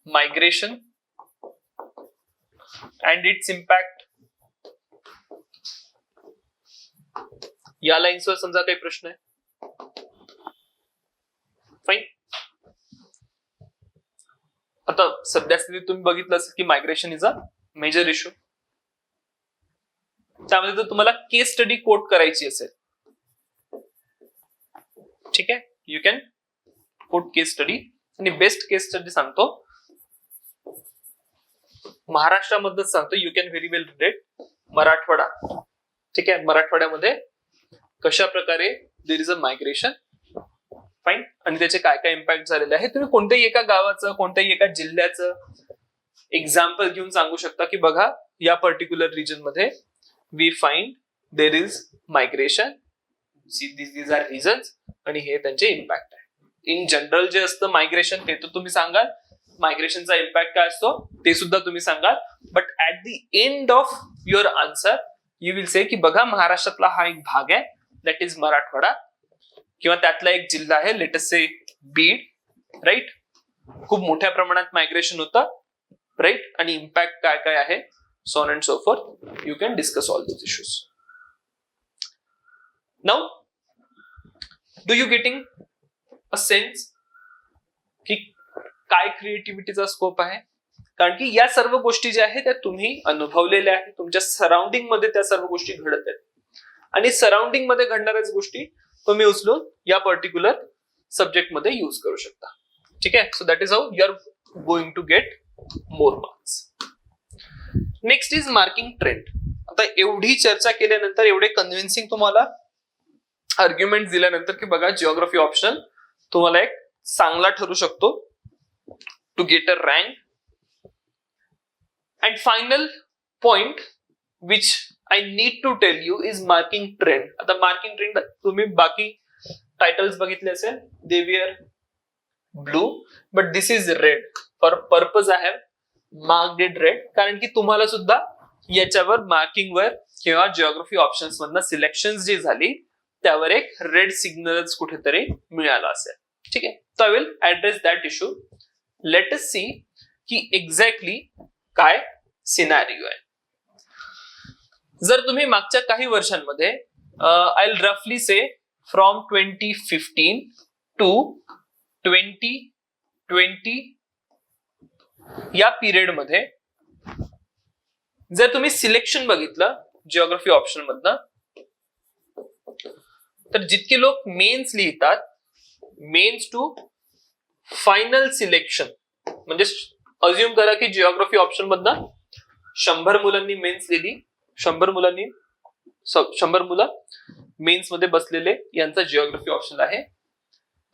मायग्रेशन अँड इट्स इम्पॅक्ट. या लाईन्सवर समजा काही प्रश्न आहे, फाईन. आता सध्या स्थितीत तुम्ही बघितलं असेल की migration is a major issue. त्यामध्ये जर तुम्हाला केस स्टडी कोट करायची असेल, ठीक आहे, you can quote case study. आणि बेस्ट केस स्टडी सांगतो, महाराष्ट्रामधूनच सांगतो, you can very well relate Marathwada, ठीक आहे. मराठवाड्यामध्ये कशा प्रकारे there is a migration, fine, आणि त्याचे काय काय इम्पॅक्ट झालेले आहे. तुम्ही कोणत्याही एका गावाचं, कोणत्याही एका जिल्ह्याचं एक्झाम्पल घेऊन सांगू शकता की बघा या पर्टिक्युलर रिजन मध्ये we find there is migration, these are reasons, आणि हे त्यांचे इम्पॅक्ट आहे. इन जनरल जे असतं मायग्रेशन ते तर तुम्ही सांगाल, मायग्रेशनचा इम्पॅक्ट काय असतो ते सुद्धा तुम्ही सांगाल, but at the end of your answer you will say की बघा महाराष्ट्रातला हा एक भाग आहे, दॅट इज मराठवाडा, किंवा त्यातला एक जिल्हा आहे, लेट अस से बीड, राईट. खूप मोठ्या प्रमाणात मायग्रेशन होतं, राईट, आणि इम्पॅक्ट काय काय आहे, so on and so fourth. You can discuss all those issues. Now do you getting a sense की काय क्रिएटिव्हिटीचा स्कोप आहे? कारण की या सर्व गोष्टी ज्या आहेत त्या तुम्ही अनुभवलेल्या आहेत, तुमच्या सराउंडिंग मध्ये त्या सर्व गोष्टी घडत आहेत, आणि सराउंडिंग मध्ये घडणाऱ्याच गोष्टी तुम्ही उचलून या पर्टिक्युलर सब्जेक्ट मध्ये युज करू शकता. ठीक आहे. So that is how you are going to get more marks. Next is marking trend. आता एवढी चर्चा केल्यानंतर, एवढे कन्व्हिन्सिंग तुम्हाला आर्ग्युमेंट दिल्यानंतर की बघा जिओग्राफी ऑप्शनल तुम्हाला एक चांगला ठरू शकतो to get a rank. And final point which I need to tell you is marking trend. आता मार्किंग ट्रेंड तुम्ही बाकी टायटल्स बघितले असेल, they were blue but this is red. For purpose I have marked it red, कारण की तुम्हाला सुद्धा याच्यावर मार्किंगवर किंवा जिओग्राफी ऑप्शन्स मधनं सिलेक्शन जी झाली त्यावर एक रेड सिग्नलच कुठेतरी मिळाला असेल. ठीक आहे. So I will address that issue. Let us see की एक्झॅक्टली काय सिनारिओ आहे. जर तुम्ही मागच्या काही वर्षांमध्ये आय विल रफली से फ्रॉम 2015 टू 2020 या पिरियड मध्ये जर तुम्ही सिलेक्शन बघितलं जिओग्राफी ऑप्शन मधनं, तर जितके लोक मेन्स लिहितात, मेन्स टू फायनल सिलेक्शन, म्हणजे अज्युम करा की जिओग्राफी ऑप्शन मधनं 100 मुलांनी मेन्स लिहिली, 100 मुलं मेन्स मध्ये बसलेले यांचा जिओग्राफी ऑप्शन आहे.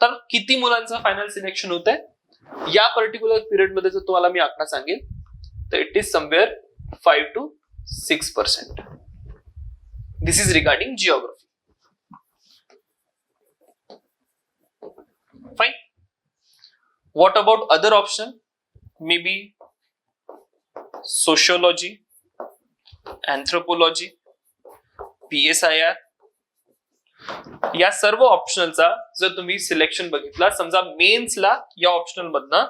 तर किती मुलांचं फायनल सिलेक्शन होत आहे या पर्टिक्युलर पिरियड मध्ये जर तुम्हाला मी आकडा सांगेल तर it is somewhere 5 to 6%. This is regarding geography. Fine. What about other option? Maybe sociology, anthropology, PSIR. या सर्व ऑप्शनलचा जर तुम्ही सिलेक्शन बघितला, समजा मेन्सला या ऑप्शनल मधनं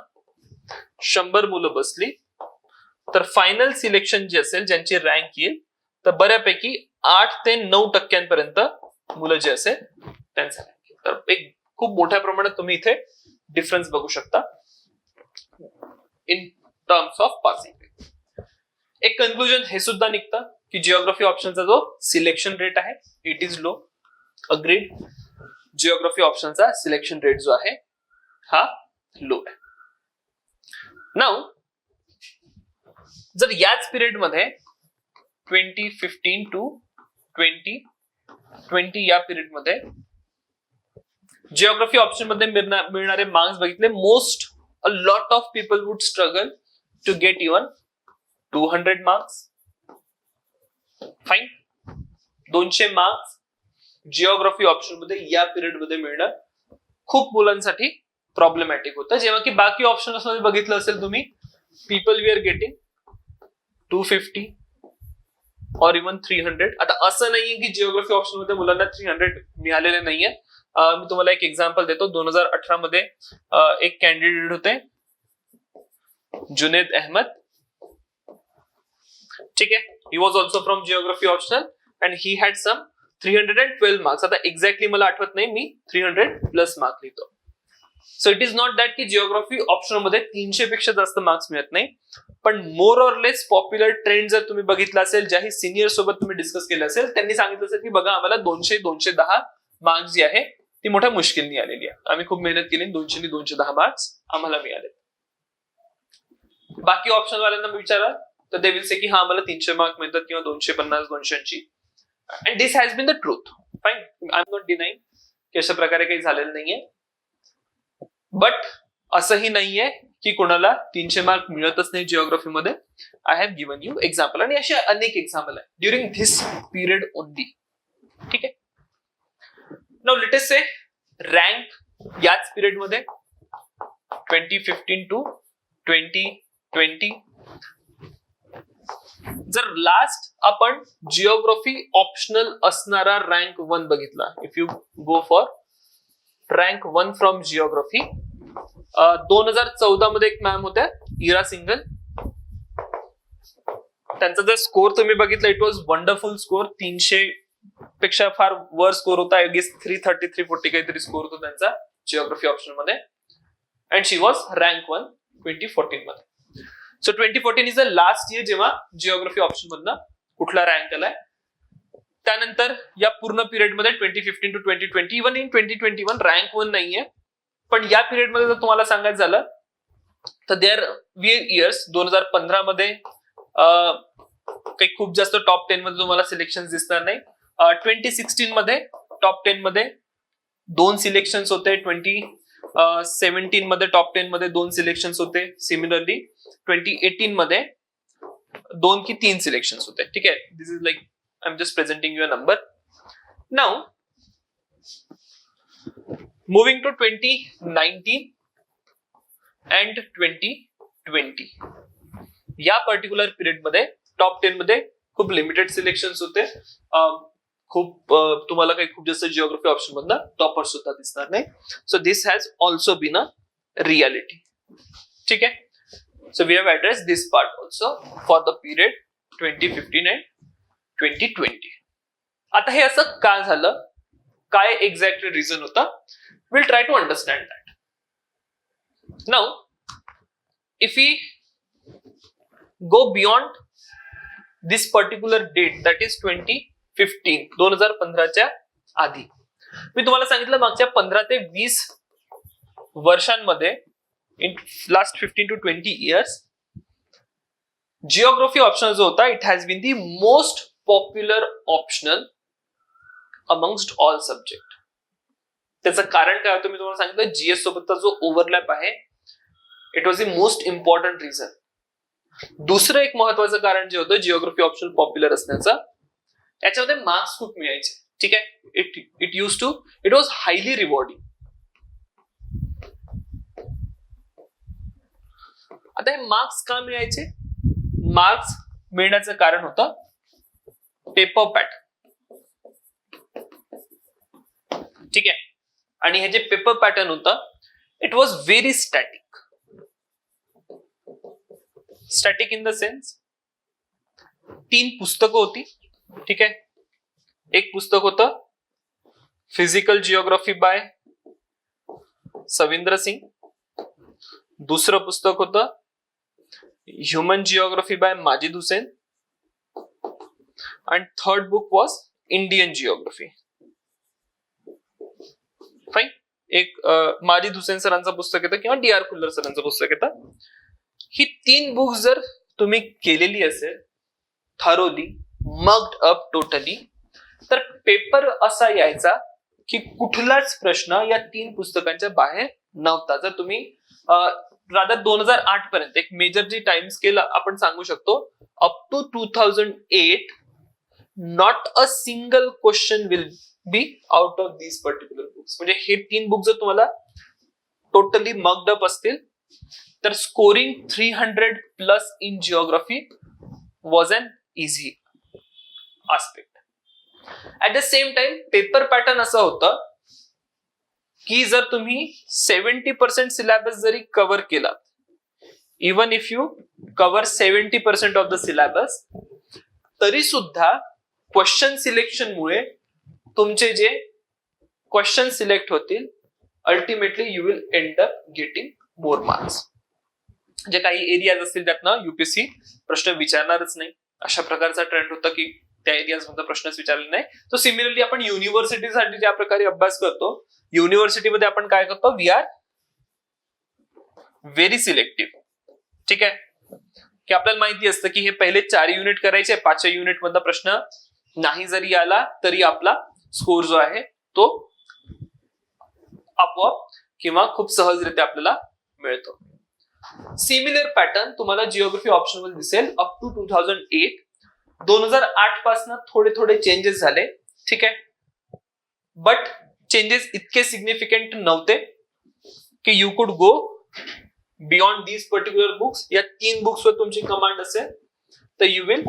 100 मुलं बसली, तर फायनल सिलेक्शन जे असेल, ज्यांची रँक येईल, तर बऱ्यापैकी 8 ते 9% मुलं जे असेल त्यांचा रँक येईल. तर एक खूप मोठ्या प्रमाणात तुम्ही इथे डिफरन्स बघू शकता इन टर्म्स ऑफ पासिंग. एक कन्क्लुजन हे सुद्धा निघतं की जिओग्राफी ऑप्शनचा जो सिलेक्शन रेट आहे it is low. Agreed. Geography ऑप्शनचा सिलेक्शन रेट जो आहे हा लो आहे. नाउ जर याच पिरियड मध्ये 2015 टू 2020 या पिरियड मध्ये जिओग्राफी ऑप्शन मध्ये मिळणारे मार्क्स बघितले, most a lot of people would struggle to get even 200 marks. Fine. 200 marks geography option मध्ये या पिरियड मध्ये मिळणं खूप मुलांसाठी प्रॉब्लेमॅटिक होतं. जेव्हा की बाकी ऑप्शन्स मध्ये बघितलं असेल तुम्ही, पीपल वी आर गेटिंग 250 और इवन 300. आता असं नाहीये की जिओग्राफी ऑप्शन मध्ये मुलांना 300 मिळालेले नाहीये. मी तुम्हाला एक एक्झाम्पल देतो. 2018 मध्ये एक कॅन्डिडेट होते जुनेद अहमद. ठीक आहे. He was also from geography optional and he had some 312 marks. आता एक्झॅक्टली मला आठवत नाही, मी 300+ मार्क लिहितो. So it is not that की जिओग्राफी ऑप्शनल मध्ये 300 पेक्षा जास्त मार्क्स मिळत नाही, पण more or less popular trend जर तुम्ही बघितला असेल, ज्याही सिनियर सोबत तुम्ही डिस्कस केलं असेल, त्यांनी सांगितलं असेल की बघा आम्हाला 200-210 मार्क्स जी आहे ती मोठ्या मुश्किलनी आलेली आहे. आम्ही खूप मेहनत केली, 200-210 मार्क्स आम्हाला मिळाले. बाकी ऑप्शन वाल्यांना विचारा तर दे विल से की हा आम्हाला 300 मार्क मिळतात किंवा 250-280. And this has been the truth. Fine. I am not denying की अशा प्रकारे काही झालेलं नाहीये, बट असंही नाहीये की कोणाला 300 मार्क मिळतच नाही जिओग्राफी मध्ये. I have given you example, आणि असे अनेक एक्झाम्पल आहे ड्युरिंग धिस पिरियड ओनली. ठीक आहे. नाउ लेट अस से रँक याच पिरियड मध्ये 2015 टू 2020. जर लास्ट आपण जिओग्राफी ऑप्शनल असणारा रँक 1 बघितला, if you go for rank 1 from geography. 2014 मध्ये एक मॅम होत्या, इरा सिंगल. त्यांचा जर स्कोर तुम्ही बघितला, इट वॉज वंडरफुल स्कोर. 300 पेक्षा फार वर स्कोर होता. आय गेस 330 340 काहीतरी स्कोर होता त्यांचा जिओग्राफी ऑप्शन मध्ये. अँड शी वॉज रँक 1 2014 मध्ये. So 2014 is the last year जेव्हा जिओग्राफी ऑप्शन मधनं कुठला रँक आलाय. त्यानंतर या पूर्ण पिरियड मध्ये 2015 टू 2020, इव्हन इन 2021 रँक 1 नाहीये. पण या पिरियड मध्ये जर तुम्हाला सांगायचं झालं तर देअर वियर इयर्स. 2015 मध्ये काही खूप जास्त टॉप 10 मध्ये तुम्हाला सिलेक्शन दिसणार नाही. 2016 मध्ये टॉप 10 मध्ये 2 सिलेक्शन होते. 2017 मध्ये टॉप 10 मध्ये 2 सिलेक्शन होते. सिमिलरली 2018 मध्ये 2 की 3 सिलेक्शन होते. ठीक आहे. This is like I am just presenting you a number. Now moving to 2019 and 2020. या पर्टिक्युलर पिरियड मध्ये टॉप 10 मध्ये खूप लिमिटेड सिलेक्शन होते. खूप तुम्हाला काही खूप जास्त जिओग्राफी ऑप्शन मधनं टॉपर सुद्धा दिसणार नाही. So this has also been a reality. ठीक आहे. So we have address this part also for the period 2015 and 2020. आता हे असं का झालं, काय एक्झॅक्टली रिझन होता, will try to understand that. Now if we go beyond this particular date, that is 2015 च्या आधी, मी तुम्हाला सांगितलं मागच्या 15 ते 20 वर्षांमध्ये, in last 15 to 20 years, geography optional जो होता, it has been the most popular optional amongst all subject. त्याचं कारण काय होतं मी तुम्हाला सांगितलं. जीएस सोबतचा जो ओव्हरलॅप आहे, it was the most important reason. दुसरं एक महत्वाचं कारण जे होतं जिओग्राफी ऑप्शन पॉप्युलर असण्याचं, याच्यामध्ये मार्क्स खूप मिळायचे. ठीक आहे. It was highly rewarding. आता हे मार्क्स का मिळायचे? मार्क्स मिळण्याचं कारण होतं पेपर पॅटर्न. ठीक आहे. आणि हे जे पेपर पॅटर्न होतं, it was very static. Static in the sense 3 पुस्तकं होती. ठीक आहे. एक पुस्तक होतं physical geography by Savindra Singh. दुसरं पुस्तक होतं human geography by Majid Husain. And third book was Indian geography. Fine. एक माजिद हुसेन सरांचं पुस्तक येतं किंवा डी आर खुल्लर सरांचं पुस्तक येतं. ही 3 बुक्स जर तुम्ही केलेली असेल थरोली, मग्ड अप टोटली, तर पेपर असा यायचा की कुठलाच प्रश्न या 3 पुस्तकांच्या बाहेर नव्हता. जर तुम्ही रादर 2008 पर्यंत एक मेजर जी टाइम स्केल आपण सांगू शकतो, up to 2008 not a single question will be out of these particular books. म्हणजे हे 3 बुक जर तुम्हाला टोटली मग्ड अप असतील तर scoring 300 plus in geography was an easy aspect. At the same time paper pattern असं होतं की जर तुम्ही 70% सिलेबस जरी कव्हर केला, even if you cover 70% of the syllabus, तरी सुद्धा क्वेश्चन सिलेक्शन मुळे तुमचे जे क्वेश्चन सिलेक्ट होतील, ultimately you will end up getting more marks. जे काही एरियाज असतील त्यातनं युपीएससी प्रश्न विचारणारच नाही, अशा प्रकारचा ट्रेंड होता की त्या एरियाज मध्ये प्रश्नच विचारले नाही. तो सिमिलरली आपण युनिव्हर्सिटीसाठी ज्या प्रकारे अभ्यास करतो, युनिव्हर्सिटीमध्ये आपण काय करतो, वी आर व्हेरी सिलेक्टिव्ह. ठीक आहे. की आपल्याला माहिती असतं की हे पहिले 4 युनिट करायचे, 5व्या युनिट मधला प्रश्न नाही जरी आला तरी आपला स्कोर जो आहे तो आपोआप किंवा खूप सहजरित्या आपल्याला मिळतो. सिमिलर पॅटर्न तुम्हाला जिओग्राफी ऑप्शन मध्ये दिसेल अप टू 2008. 2008 पासून थोडे थोडे चेंजेस झाले. ठीक आहे. बट चेंजेस इतके सिग्निफिकंट नव्हते की you could go beyond these particular books. या 3 बुक्स वर तुमची कमांड असेल तर you will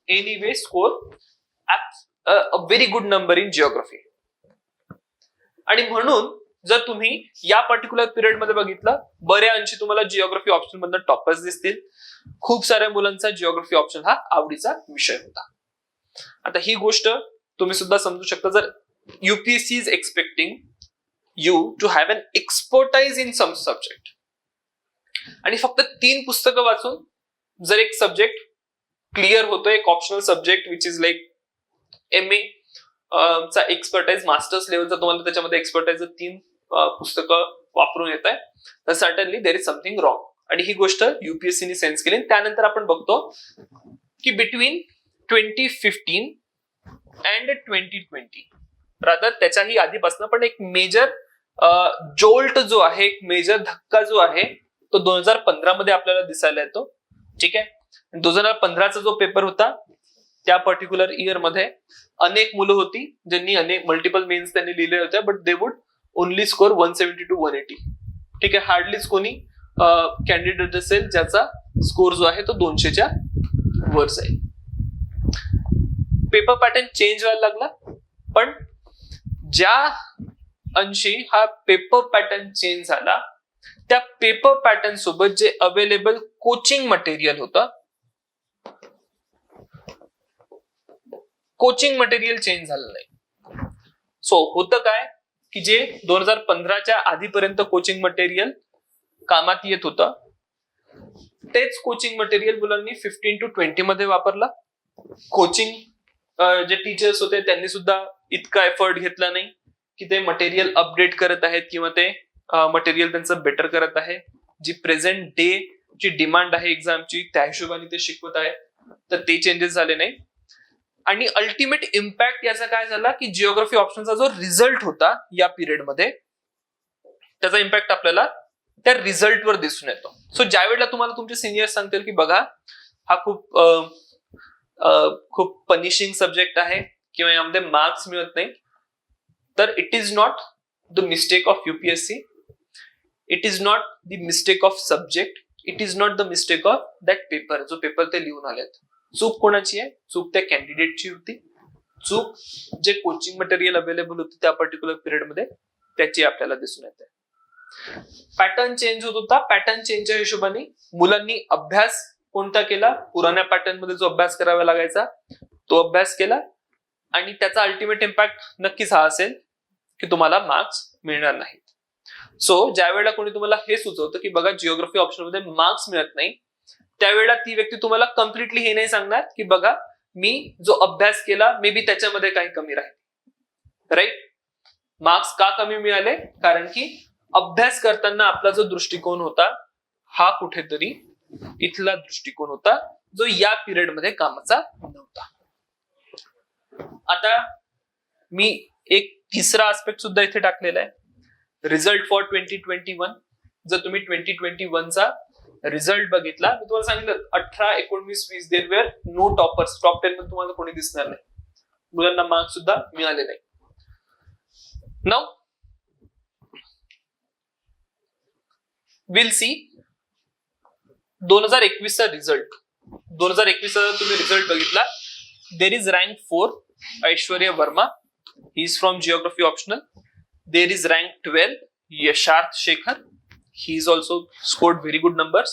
anyway score a very good number in geography. आणि म्हणून जर तुम्ही या पर्टिक्युलर पिरियड मध्ये बघितलं, बऱ्या अंशी तुम्हाला जिओग्राफी ऑप्शन मधून टॉपर्स दिसतील. खूप साऱ्या मुलांचा जिओग्राफी ऑप्शन हा आवडीचा विषय होता. आता ही गोष्ट तुम्ही सुद्धा समजू शकता, जर UPSC is expecting you to have an expertise in some subject आणि फक्त 3 पुस्तकं वाचून जर एक सब्जेक्ट क्लिअर होतो, एक optional subject which is like MA चा एक्सपर्टाइज, मास्टर्स लेवलचा तुम्हाला त्याच्यामध्ये एक्सपर्टाइज 3 पुस्तकं वापरून येत आहे, तर certainly there is something wrong. आणि ही गोष्ट UPSC ने सेन्स केली. त्यानंतर आपण बघतो की बिटवीन 2015 अँड 2020 रादर त्याच्याही आधीपासून पण एक मेजर जोल्ट जो आहे, एक मेजर धक्का जो आहे तो 2015 मध्ये आपल्याला दिसायला येतो. ठीक आहे. 2015चा जो पेपर होता त्या पर्टिक्युलर इयर मध्ये अनेक मुलं होती ज्यांनी अनेक मल्टिपल मेन्स त्यांनी लिहिले होते, but they would only score 170 to 180. ठीक आहे. हार्डलीच कोणी कॅन्डिडेट असेल ज्याचा स्कोर जो आहे तो 200च्या वर जाईल. पेपर पॅटर्न चेंज व्हायला लागला, पण ज्या अंशी हा पेपर पॅटर्न चेंज झाला त्या पेपर पॅटर्न सोबत जे अवेलेबल कोचिंग मटेरियल होतं, कोचिंग मटेरियल चेंज झालं नाही. सो होतं काय की जे 2015च्या आधीपर्यंत कोचिंग मटेरियल कामात येत होतं, तेच कोचिंग मटेरियल मुलांनी 15 to 20 मध्ये वापरला. कोचिंग जे टीचर्स होते त्यांनी सुद्धा इतका एफर्ट घेतला नाही की ते मटेरियल अपडेट करत आहेत किंवा ते मटेरियल त्यांचं बेटर करत आहे. जी प्रेझेंट डे ची डिमांड आहे एक्झामची त्या हिशोबाने ते शिकवत आहे, तर ते चेंजेस झाले नाही. आणि अल्टिमेट इम्पॅक्ट याचा काय झाला की जिओग्राफी ऑप्शनचा जो रिझल्ट होता या पिरियड मध्ये, त्याचा इम्पॅक्ट आपल्याला त्या रिझल्टवर दिसून येतो. सो ज्या वेळेला तुम्हाला तुमचे सिनियर सांगतील की बघा हा खूप पनिशिंग सब्जेक्ट आहे किंवा यामध्ये मार्क्स मिळत नाही, तर it is not the mistake of UPSC, it is not the mistake of subject, it is not the mistake of that paper, जो पेपर ते लिहून आलेत. चूक कोणाची आहे? चूक त्या कॅन्डिडेटची होती. चूक जे कोचिंग मटेरियल अवेलेबल होते त्या पर्टिक्युलर पिरियड मध्ये त्याची आपल्याला दिसून येते. पॅटर्न चेंज होत होता. पॅटर्न चेंजच्या हिशोबाने मुलांनी अभ्यास कोणता केला? पुराण्या पॅटर्न मध्ये जो अभ्यास करावा लागायचा तो अभ्यास केला, आणि त्याचा अल्टिमेट इम्पॅक्ट नक्कीच हा असेल की तुम्हाला मार्क्स मिळणार नाहीत. सो ज्या वेळेला कोणी तुम्हाला हे सुचवतं की बघा जिओग्राफी ऑप्शन मध्ये मार्क्स मिळत नाही, त्यावेळेला ती व्यक्ती तुम्हाला कम्प्लिटली हे नाही सांगणार की बघा मी जो अभ्यास केला मे बी त्याच्यामध्ये काही कमी राहील. राईट. मार्क्स का कमी मिळाले? कारण की अभ्यास करताना आपला जो दृष्टिकोन होता हा कुठेतरी इथला दृष्टिकोन होता जो या पिरियड मध्ये कामाचा नव्हता. आता मी एक तिसरा आस्पेक्ट सुद्धा इथे टाकलेला आहे, रिझल्ट फॉर 2021. जर तुम्ही 2021चा रिझल्ट बघितला, मी तुम्हाला सांगितलं 18, 19, 20 देर वेअर नो टॉपर्स. टॉप 10 मध्ये तुम्हाला कोणी दिसणार नाही, मुलांना मार्क्स सुद्धा मिळाले नाही. नाउ विल सी 2021 चा रिझल्ट. 2021 चा तुम्ही रिझल्ट बघितला, there is rank 4 Aishwarya Verma, he is from geography optional. There is rank 12 Yasharth Shekhar, he is also scored very good numbers.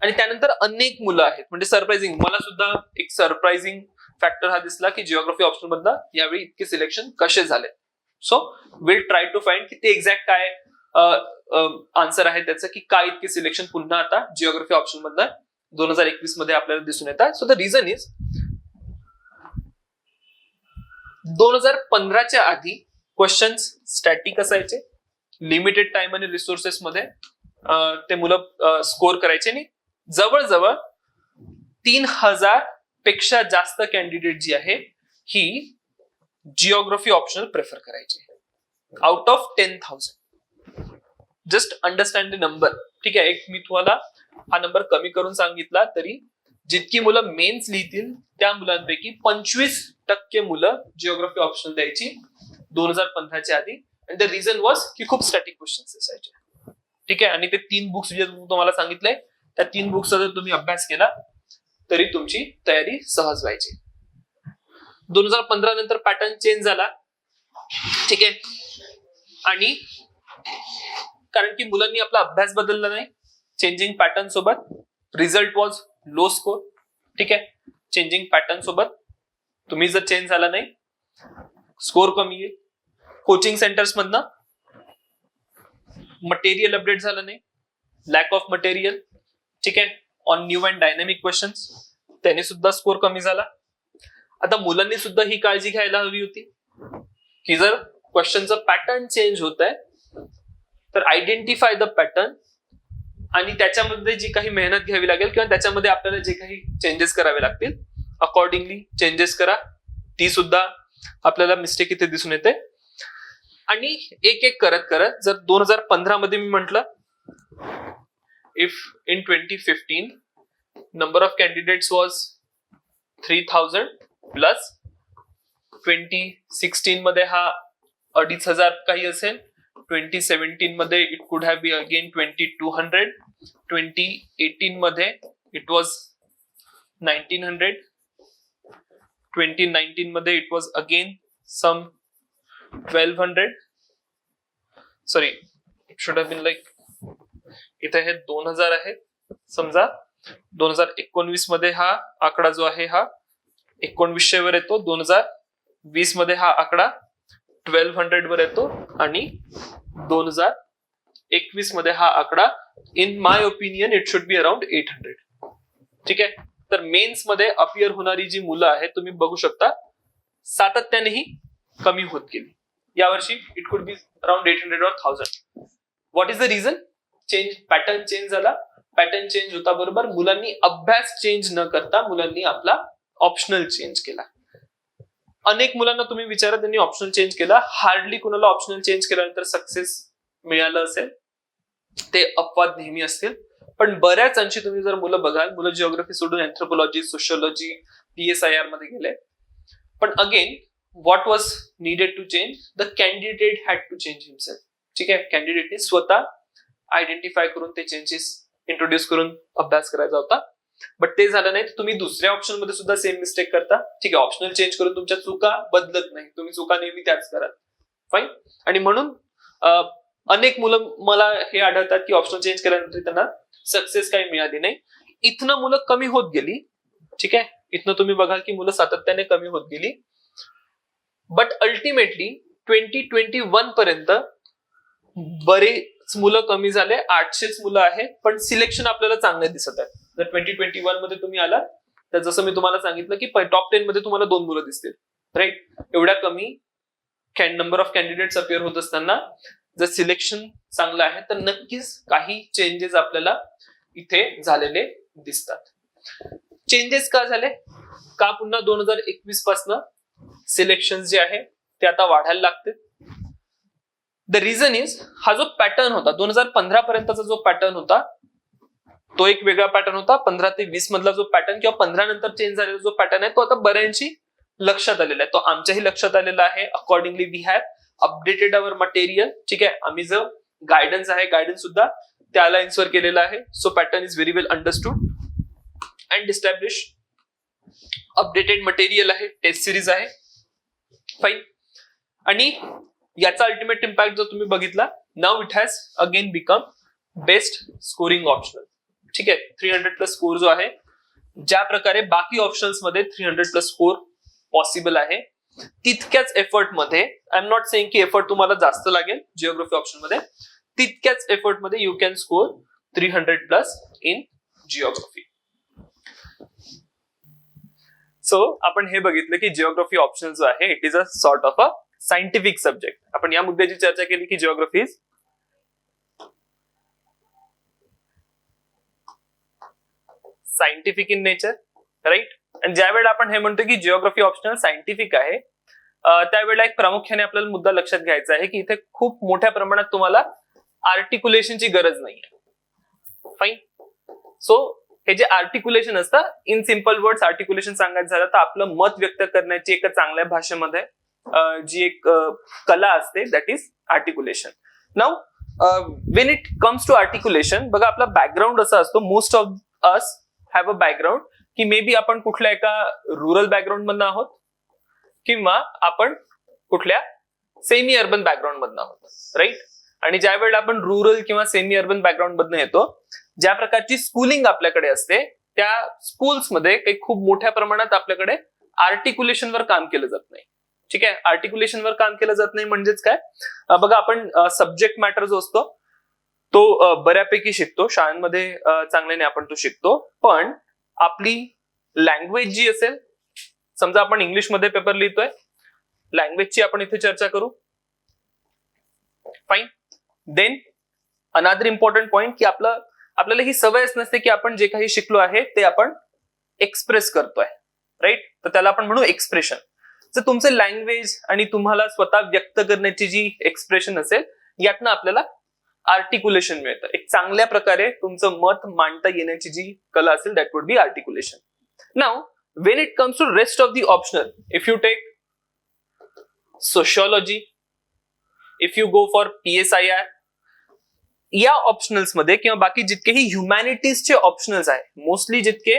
आणि त्यानंतर अनेक मुलं आहेत, म्हणजे सरप्राइझिंग, मला सुद्धा एक सरप्राइझिंग फॅक्टर हा दिसला की जिओग्राफी ऑप्शन मधला यावेळी इतके सिलेक्शन कसे झाले. So will try to find की ते एक्झॅक्ट काय आन्सर आहे त्याचं, की काय इतके सिलेक्शन पुन्हा आता जिओग्राफी ऑप्शन मधलं 2021 मध्ये आपल्याला दिसून येतात. सो द रिझन इज 2015च्या आधी क्वेश्चन्स स्टॅटिक असायचे, लिमिटेड टाइम आणि रिसोर्सेस मध्ये ते मुलं स्कोर करायचे, आणि जवळजवळ 3000 पेक्षा जास्त कॅन्डिडेट जी आहे ही जिओग्राफी ऑप्शनल प्रेफर करायचे out of 10,000. Just understand the number. ठीक आहे. एक मी तुम्हाला हा नंबर कमी करून सांगितला तरी जितकी मुलं मेन्स लिहितील त्या मुलांपैकी 25% मुलं जिओग्राफी ऑप्शनल द्यायची 2015च्या आधी. आणि द रिझन वॉज की खूप स्टॅटिक क्वेश्चन्स असायचे. ठीक आहे. आणि ते 3 बुक्स जे तुम्हाला सांगितलंय त्या 3 बुक्सचा जर तुम्ही अभ्यास केला तरी तुमची तयारी सहज व्हायची. 2015 नंतर पॅटर्न चेंज झाला. ठीक आहे. आणि कारण की मुलांनी आपला अभ्यास बदलला नाही, चेंजिंग पॅटर्न सोबत रिझल्ट वॉज लो स्कोर. ठीक आहे, चेंजिंग पॅटर्न सोबत तुम्ही जर चेंज झाला नाही, स्कोर कमी येईल. कोचिंग सेंटर्स मधनं मटेरियल अपडेट झालं नाही, लॅक ऑफ मटेरियल. ठीक आहे, on new and dynamic questions, त्याने सुद्धा स्कोर कमी झाला. आता मुलांनी सुद्धा ही काळजी घ्यायला हवी होती की जर क्वेश्चनचं पॅटर्न चेंज होत आहे तर आयडेंटिफाय द पॅटर्न आणि त्याच्यामध्ये जी काही मेहनत घ्यावी लागेल किंवा त्याच्यामध्ये आपल्याला जे काही चेंजेस करावे लागतील अकॉर्डिंगली चेंजेस करा. ती सुद्धा आपल्याला मिस्टेक इथे दिसून येते. आणि एक एक करत करत जर 2015 मध्ये मी म्हटलं if in 2015 number of candidates was 3000 plus 2016 मध्ये हा 2500 काही असेल, 2017 मध्ये इट कुड हॅव बी अगेन 2200, 2018 मध्ये इट वॉज 1900, 2019 मध्ये it was again some 1200. Sorry, it should have been like इथे हे 2000 आहे समजा. 2019 मध्ये हा आकडा जो आहे हा 1900 वर येतो, 2020 मध्ये हा आकडा 1200 वर येतो आणि 2021 मध्ये हा आकडा in my opinion it should be around 800. ठीक आहे, तर मेन्स मध्ये अपियर होणारी जी मुलं आहेत तुम्ही बघू शकता सातत्यानेही कमी होत गेली. यावर्षी it could be around 800 or 1000. What is the reason? Change, pattern change झाला. पॅटर्न चेंज होता बरोबर मुलांनी अभ्यास चेंज न करता मुलांनी आपला ऑप्शनल चेंज केला. अनेक मुलांना तुम्ही विचारा त्यांनी ऑप्शनल चेंज केला. हार्डली कुणाला ऑप्शनल चेंज केल्यानंतर सक्सेस मिळालं असेल, ते अपवाद नेहमी असतील. पण बऱ्याच अंशी तुम्ही जर मुलं बघाल, मुलं जिओग्राफी सोडून एंथ्रोपॉलॉजी, सोशियोलॉजी, PSIR मध्ये गेले. पण again what was needed to change? The candidate had to change himself. ठीक आहे, कॅन्डिडेटने स्वतः आयडेंटिफाय करून ते चेंजेस इंट्रोड्यूस करून अभ्यास करायचा होता. बट ते झालं नाही. तुम्ही दुसऱ्या ऑप्शन मध्ये सुद्धा सेम मिस्टेक करता. ठीक आहे, ऑप्शनल चेंज करून तुमच्या चुका बदलत नाही, तुम्ही चुका नेहमी त्याच करा. फाईन. आणि म्हणून अनेक मुलं मला हे आढळतात की ऑप्शनल चेंज केल्यानंतर त्यांना सक्सेस काही मिळाली नाही. इथनं मुलं कमी होत गेली. ठीक आहे, इथनं तुम्ही बघाल की मुलं सातत्याने कमी होत गेली. बट अल्टिमेटली 2021 पर्यंत बरेच मुलं कमी झाले. 800 मुलं आहेत, पण सिलेक्शन आपल्याला चांगले दिसत आहे. जर 2021 मध्ये तुम्ही आला तर जसं मी तुम्हाला सांगितलं की टॉप 10 मध्ये तुम्हाला 2 मुलं दिसतील. राईट, एवढ्या कमी नंबर ऑफ कॅन्डिडेट्स अपिअर होत असताना जर सिलेक्शन चांगलं आहे तर नक्कीच काही चेंजेस आपल्याला इथे झालेले दिसतात. चेंजेस का झाले? का पुन्हा 2021 पासून सिलेक्शन जे आहे ते आता वाढायला लागते? द रिझन इज हा जो पॅटर्न होता 2015 पर्यंतचा जो पॅटर्न होता तो एक वेगळा पॅटर्न होता. 15 ते 20 मधला जो पॅटर्न किंवा 15 नंतर चेंज झालेला जो पॅटर्न आहे तो आता बऱ्याचशी लक्षात आलेला आहे. तो आमच्याही लक्षात आलेला आहे. Accordingly we have updated our material. ठीक आहे, आम्ही जो गायडन्स आहे गायडन्स सुद्धा त्याला इन्सर केलेला आहे. So pattern is very well understood and establish. Updated material आहे, टेस्ट सिरीज आहे. फाईन. आणि याचा अल्टिमेट इम्पॅक्ट जर तुम्ही बघितला, now it has again become best scoring optional. ठीक आहे, 300 प्लस स्कोर जो आहे, ज्या प्रकारे बाकी ऑप्शन्स मध्ये 300 प्लस स्कोर पॉसिबल आहे तितक्याच एफर्ट मध्ये, आय एम नॉट सेइंग की एफर्ट तुम्हाला जास्त लागेल जिओग्राफी ऑप्शन मध्ये, तितक्याच एफर्ट मध्ये you can score 300 plus in geography. So आपण हे बघितलं की जिओग्राफी ऑप्शन जो आहे it is a sort of a scientific subject. आपण या मुद्द्याची चर्चा केली की geography is scientific in nature, right. आणि ज्या वेळेला आपण हे म्हणतो की जिओग्राफी ऑप्शनल सायंटिफिक आहे, त्यावेळेला एक प्रामुख्याने आपल्याला मुद्दा लक्षात घ्यायचा आहे की इथे खूप मोठ्या प्रमाणात तुम्हाला आर्टिक्युलेशनची गरज नाहीये. फाईन. सो हे जे आर्टिक्युलेशन असतं, इन सिम्पल वर्ड्स आर्टिक्युलेशन सांगायचं झालं तर आपलं मत व्यक्त करण्याची एका चांगल्या भाषेमध्ये जी एक कला असते that is articulation. Now when it comes to articulation, बघा आपला बॅकग्राऊंड असा असतो, most of us have a background की मे बी आपण कुठल्या एका रुरल बॅकग्राऊंड मधून आहोत किंवा आपण कुठल्या सेमी अर्बन बॅकग्राऊंड मधनं आहोत, राईट. आणि ज्या वेळेला आपण रुरल किंवा सेमी अर्बन बॅकग्राऊंड मधनं येतो, ज्या प्रकारची स्कूलिंग आपल्याकडे असते त्या स्कूल्समध्ये काही खूप मोठ्या प्रमाणात आपल्याकडे आर्टिक्युलेशनवर काम केलं जात नाही. ठीक आहे, आर्टिक्युलेशनवर काम केलं जात नाही म्हणजेच काय, बघा आपण सब्जेक्ट मॅटर जो असतो तो बऱ्यापैकी शिकतो शाळांमध्ये, चांगल्याने आपण तो शिकतो. पण आपली लँग्वेज जी असेल, समजा आपण इंग्लिशमध्ये पेपर लिहितोय, लँग्वेजची आपण इथे चर्चा करू. Fine. Then another important point की आपल्याला ही सवयच नसते की आपण जे काही शिकलो आहे ते आपण एक्सप्रेस करतोय, राईट. तर त्याला आपण म्हणू एक्सप्रेशन. जर तुमचं लँग्वेज आणि तुम्हाला स्वतः व्यक्त करण्याची जी एक्सप्रेशन असेल, यातनं आपल्याला आर्टिक्युलेशन मिळतं. एक चांगल्या प्रकारे तुमचं मत मांडता येण्याची जी कला असेल, that would be articulation. Now when it comes to rest of the optional, if you take sociology, if you go for PSIR, या ऑप्शनल्स मध्ये किंवा बाकी जितकेही ह्युमॅनिटीजचे ऑप्शनल्स आहेत, मोस्टली जितके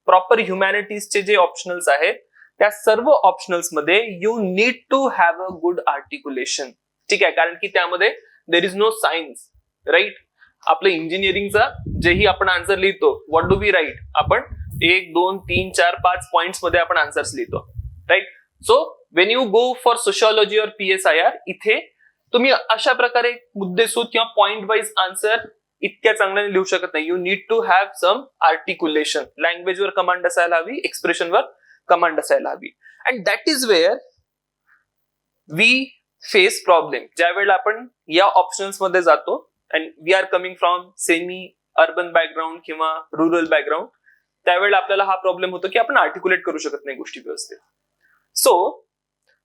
प्रॉपर ह्युमॅनिटीजचे जे ऑप्शनल्स आहेत, त्या सर्व ऑप्शनल्स मध्ये you need to have a good articulation. ठीक आहे, कारण की त्यामध्ये there is no science, right. आपलं इंजिनिअरिंगचा जेही आपण आन्सर लिहितो, व्हॉट डू वी राईट, आपण 1, 2, 3, 4, 5 पॉइंट्स मध्ये आपण आन्सर्स लिहितो, right. So when you go for sociology और PSIR, इथे तुम्ही अशा प्रकारे मुद्देसूद किंवा पॉइंट वाईज आन्सर इतक्या चांगल्याने लिहू शकत नाही. You need to have some articulation. लँग्वेजवर कमांड असायला हवी, एक्सप्रेशनवर कमांड असायला हवी. And that is where we face problem. ज्या वेळेला आपण या ऑप्शन्स मध्ये जातो and we are coming from semi urban background किंवा रुरल बॅकग्राऊंड, त्यावेळेला आपल्याला हा प्रॉब्लेम होतो की आपण आर्टिक्युलेट करू शकत नाही गोष्टी व्यवस्थित. So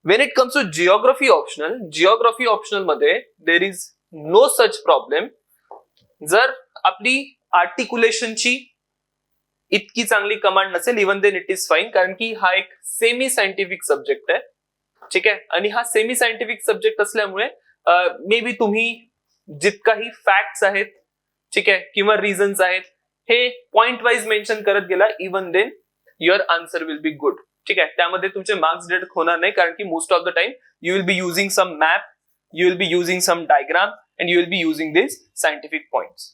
when it comes to geography optional मध्ये there is no such problem. जर आपली आर्टिक्युलेशनची इतकी चांगली कमांड नसेल, even then it is fine, कारण की हा एक सेमी सायंटिफिक सब्जेक्ट आहे. ठीक आहे, आणि हा सेमी सायंटिफिक सब्जेक्ट असल्यामुळे मे बी तुम्ही जितकाही फॅक्ट्स आहेत, ठीक आहे, किंवा रिझन्स आहेत, हे पॉइंट वाईज मेन्शन करत गेला, even then your answer will be good. ठीक आहे, त्यामध्ये तुमचे मार्क्स डिडक्ट होणार नाही, कारण की most of the time you will be using some map, you will be using some diagram and you will be using this scientific points,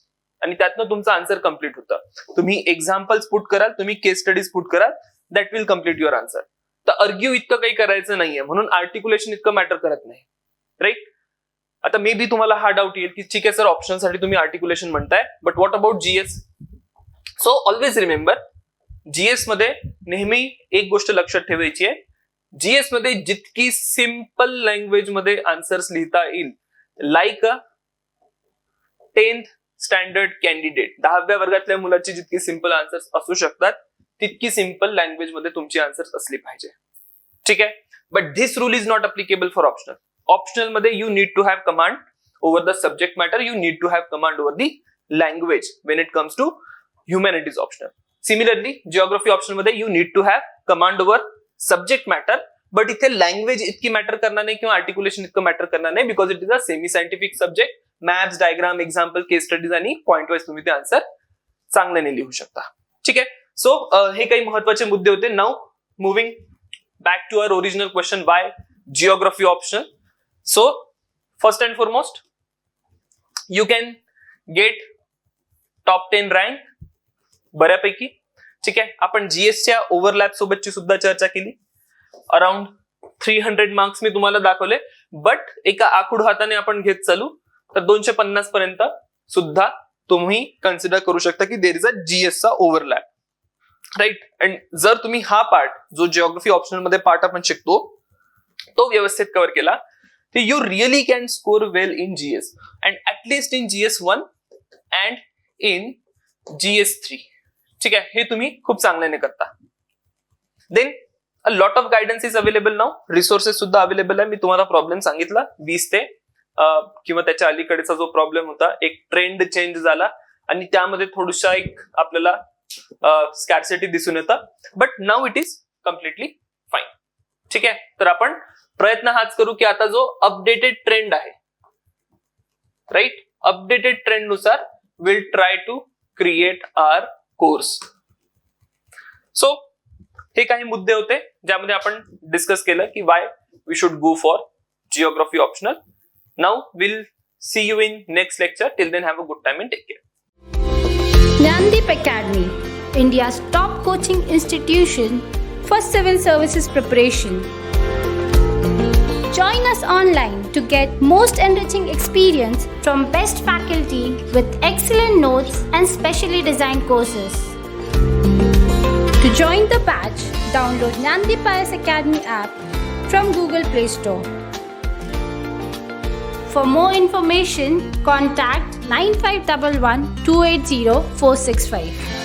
आणि त्यातनं तुमचं आन्सर कम्प्लीट होतं. तुम्ही एक्झाम्पल्स पुट कराल, तुम्ही केस स्टडीज पुट कराल, that will complete your answer. तर अर्ग्यू इतकं काही करायचं नाहीये, म्हणून आर्टिक्युलेशन इतकं मॅटर करत नाही, राईट. आता मे बी तुम्हाला हा डाऊट येईल की ठीक आहे सर, ऑप्शनसाठी तुम्ही आर्टिक्युलेशन म्हणताय, but what about GS? So always remember, GS मध्ये नेहमी एक गोष्ट लक्षात ठेवायची आहे, GS मध्ये जितकी सिंपल लँग्वेज मध्ये आन्सर्स लिहिता येईल, like a 10th standard candidate, 10व्या वर्गातल्या मुलाची जितकी सिंपल आन्सर्स असू शकतात, तितकी सिंपल लँग्वेज मध्ये तुमची आन्सर्स असली पाहिजे. ठीक आहे, but this rule is not applicable for optional. Optional मध्ये you need to have command over the subject matter, you need to have command over the language when it comes to humanities optional. Similarly geography option मध्ये you need to have command over subject matter, but इथे language इतकी matter करणार नाही किंवा articulation इतकं matter करणार नाही, because it is a semi scientific subject. Maps, diagram, example, case studies आणि पॉइंट वाईज तुम्ही ते आन्सर चांगल्याने लिहू शकता. ठीक आहे, सो हे काही महत्वाचे मुद्दे होते. Now moving back to our original question, why geography optional. So first and foremost, you can get top 10 rank बऱ्यापैकी. ठीक आहे, आपण GSच्या ओव्हरलॅप सोबतची सुद्धा चर्चा केली. अराउंड 300 मार्क्स मी तुम्हाला दाखवले, बट एका आखूड हाताने आपण घेत चालू तर 250 पर्यंत सुद्धा तुम्ही कन्सिडर करू शकता की देर इज अ GSचा ओव्हरलॅप, राईट. अँड जर तुम्ही हा पार्ट, जो जिओग्राफी ऑप्शनल मध्ये पार्ट आपण शिकतो, तो व्यवस्थित कव्हर केला, तर you really can score well in GS and at least in GS1 and in GS3. ठीक आहे, हे तुम्ही खूप चांगल्याने करता. Then a lot of guidance is available now, resources सुद्धा अवेलेबल आहे. मी तुम्हाला प्रॉब्लेम सांगितला 20 ते किंवा त्याच्या अलीकडेचा जो प्रॉब्लेम होता, एक ट्रेंड चेंज झाला आणि त्यामध्ये थोडीशा एक आपल्याला स्कॅर्सिटी दिसून येतं, but now it is completely fine. ठीक आहे, तर आपण प्रयत्न हाच करू की आता जो अपडेटेड ट्रेंड आहे, राईट, अपडेटेड ट्रेंड नुसार will try to create our course. सो हे काही मुद्दे होते ज्यामध्ये आपण डिस्कस केलं की why we should go for geography optional. Now we'll see you in next lecture. Till then, have a good time and take care. Gnandeep Academy, India's top coaching institution for civil services preparation. Join us online to get most enriching experience from best faculty with excellent notes and specially designed courses. To join the batch, download Gnandeep IAS Academy app from Google Play Store. For more information, contact 9511 280 465.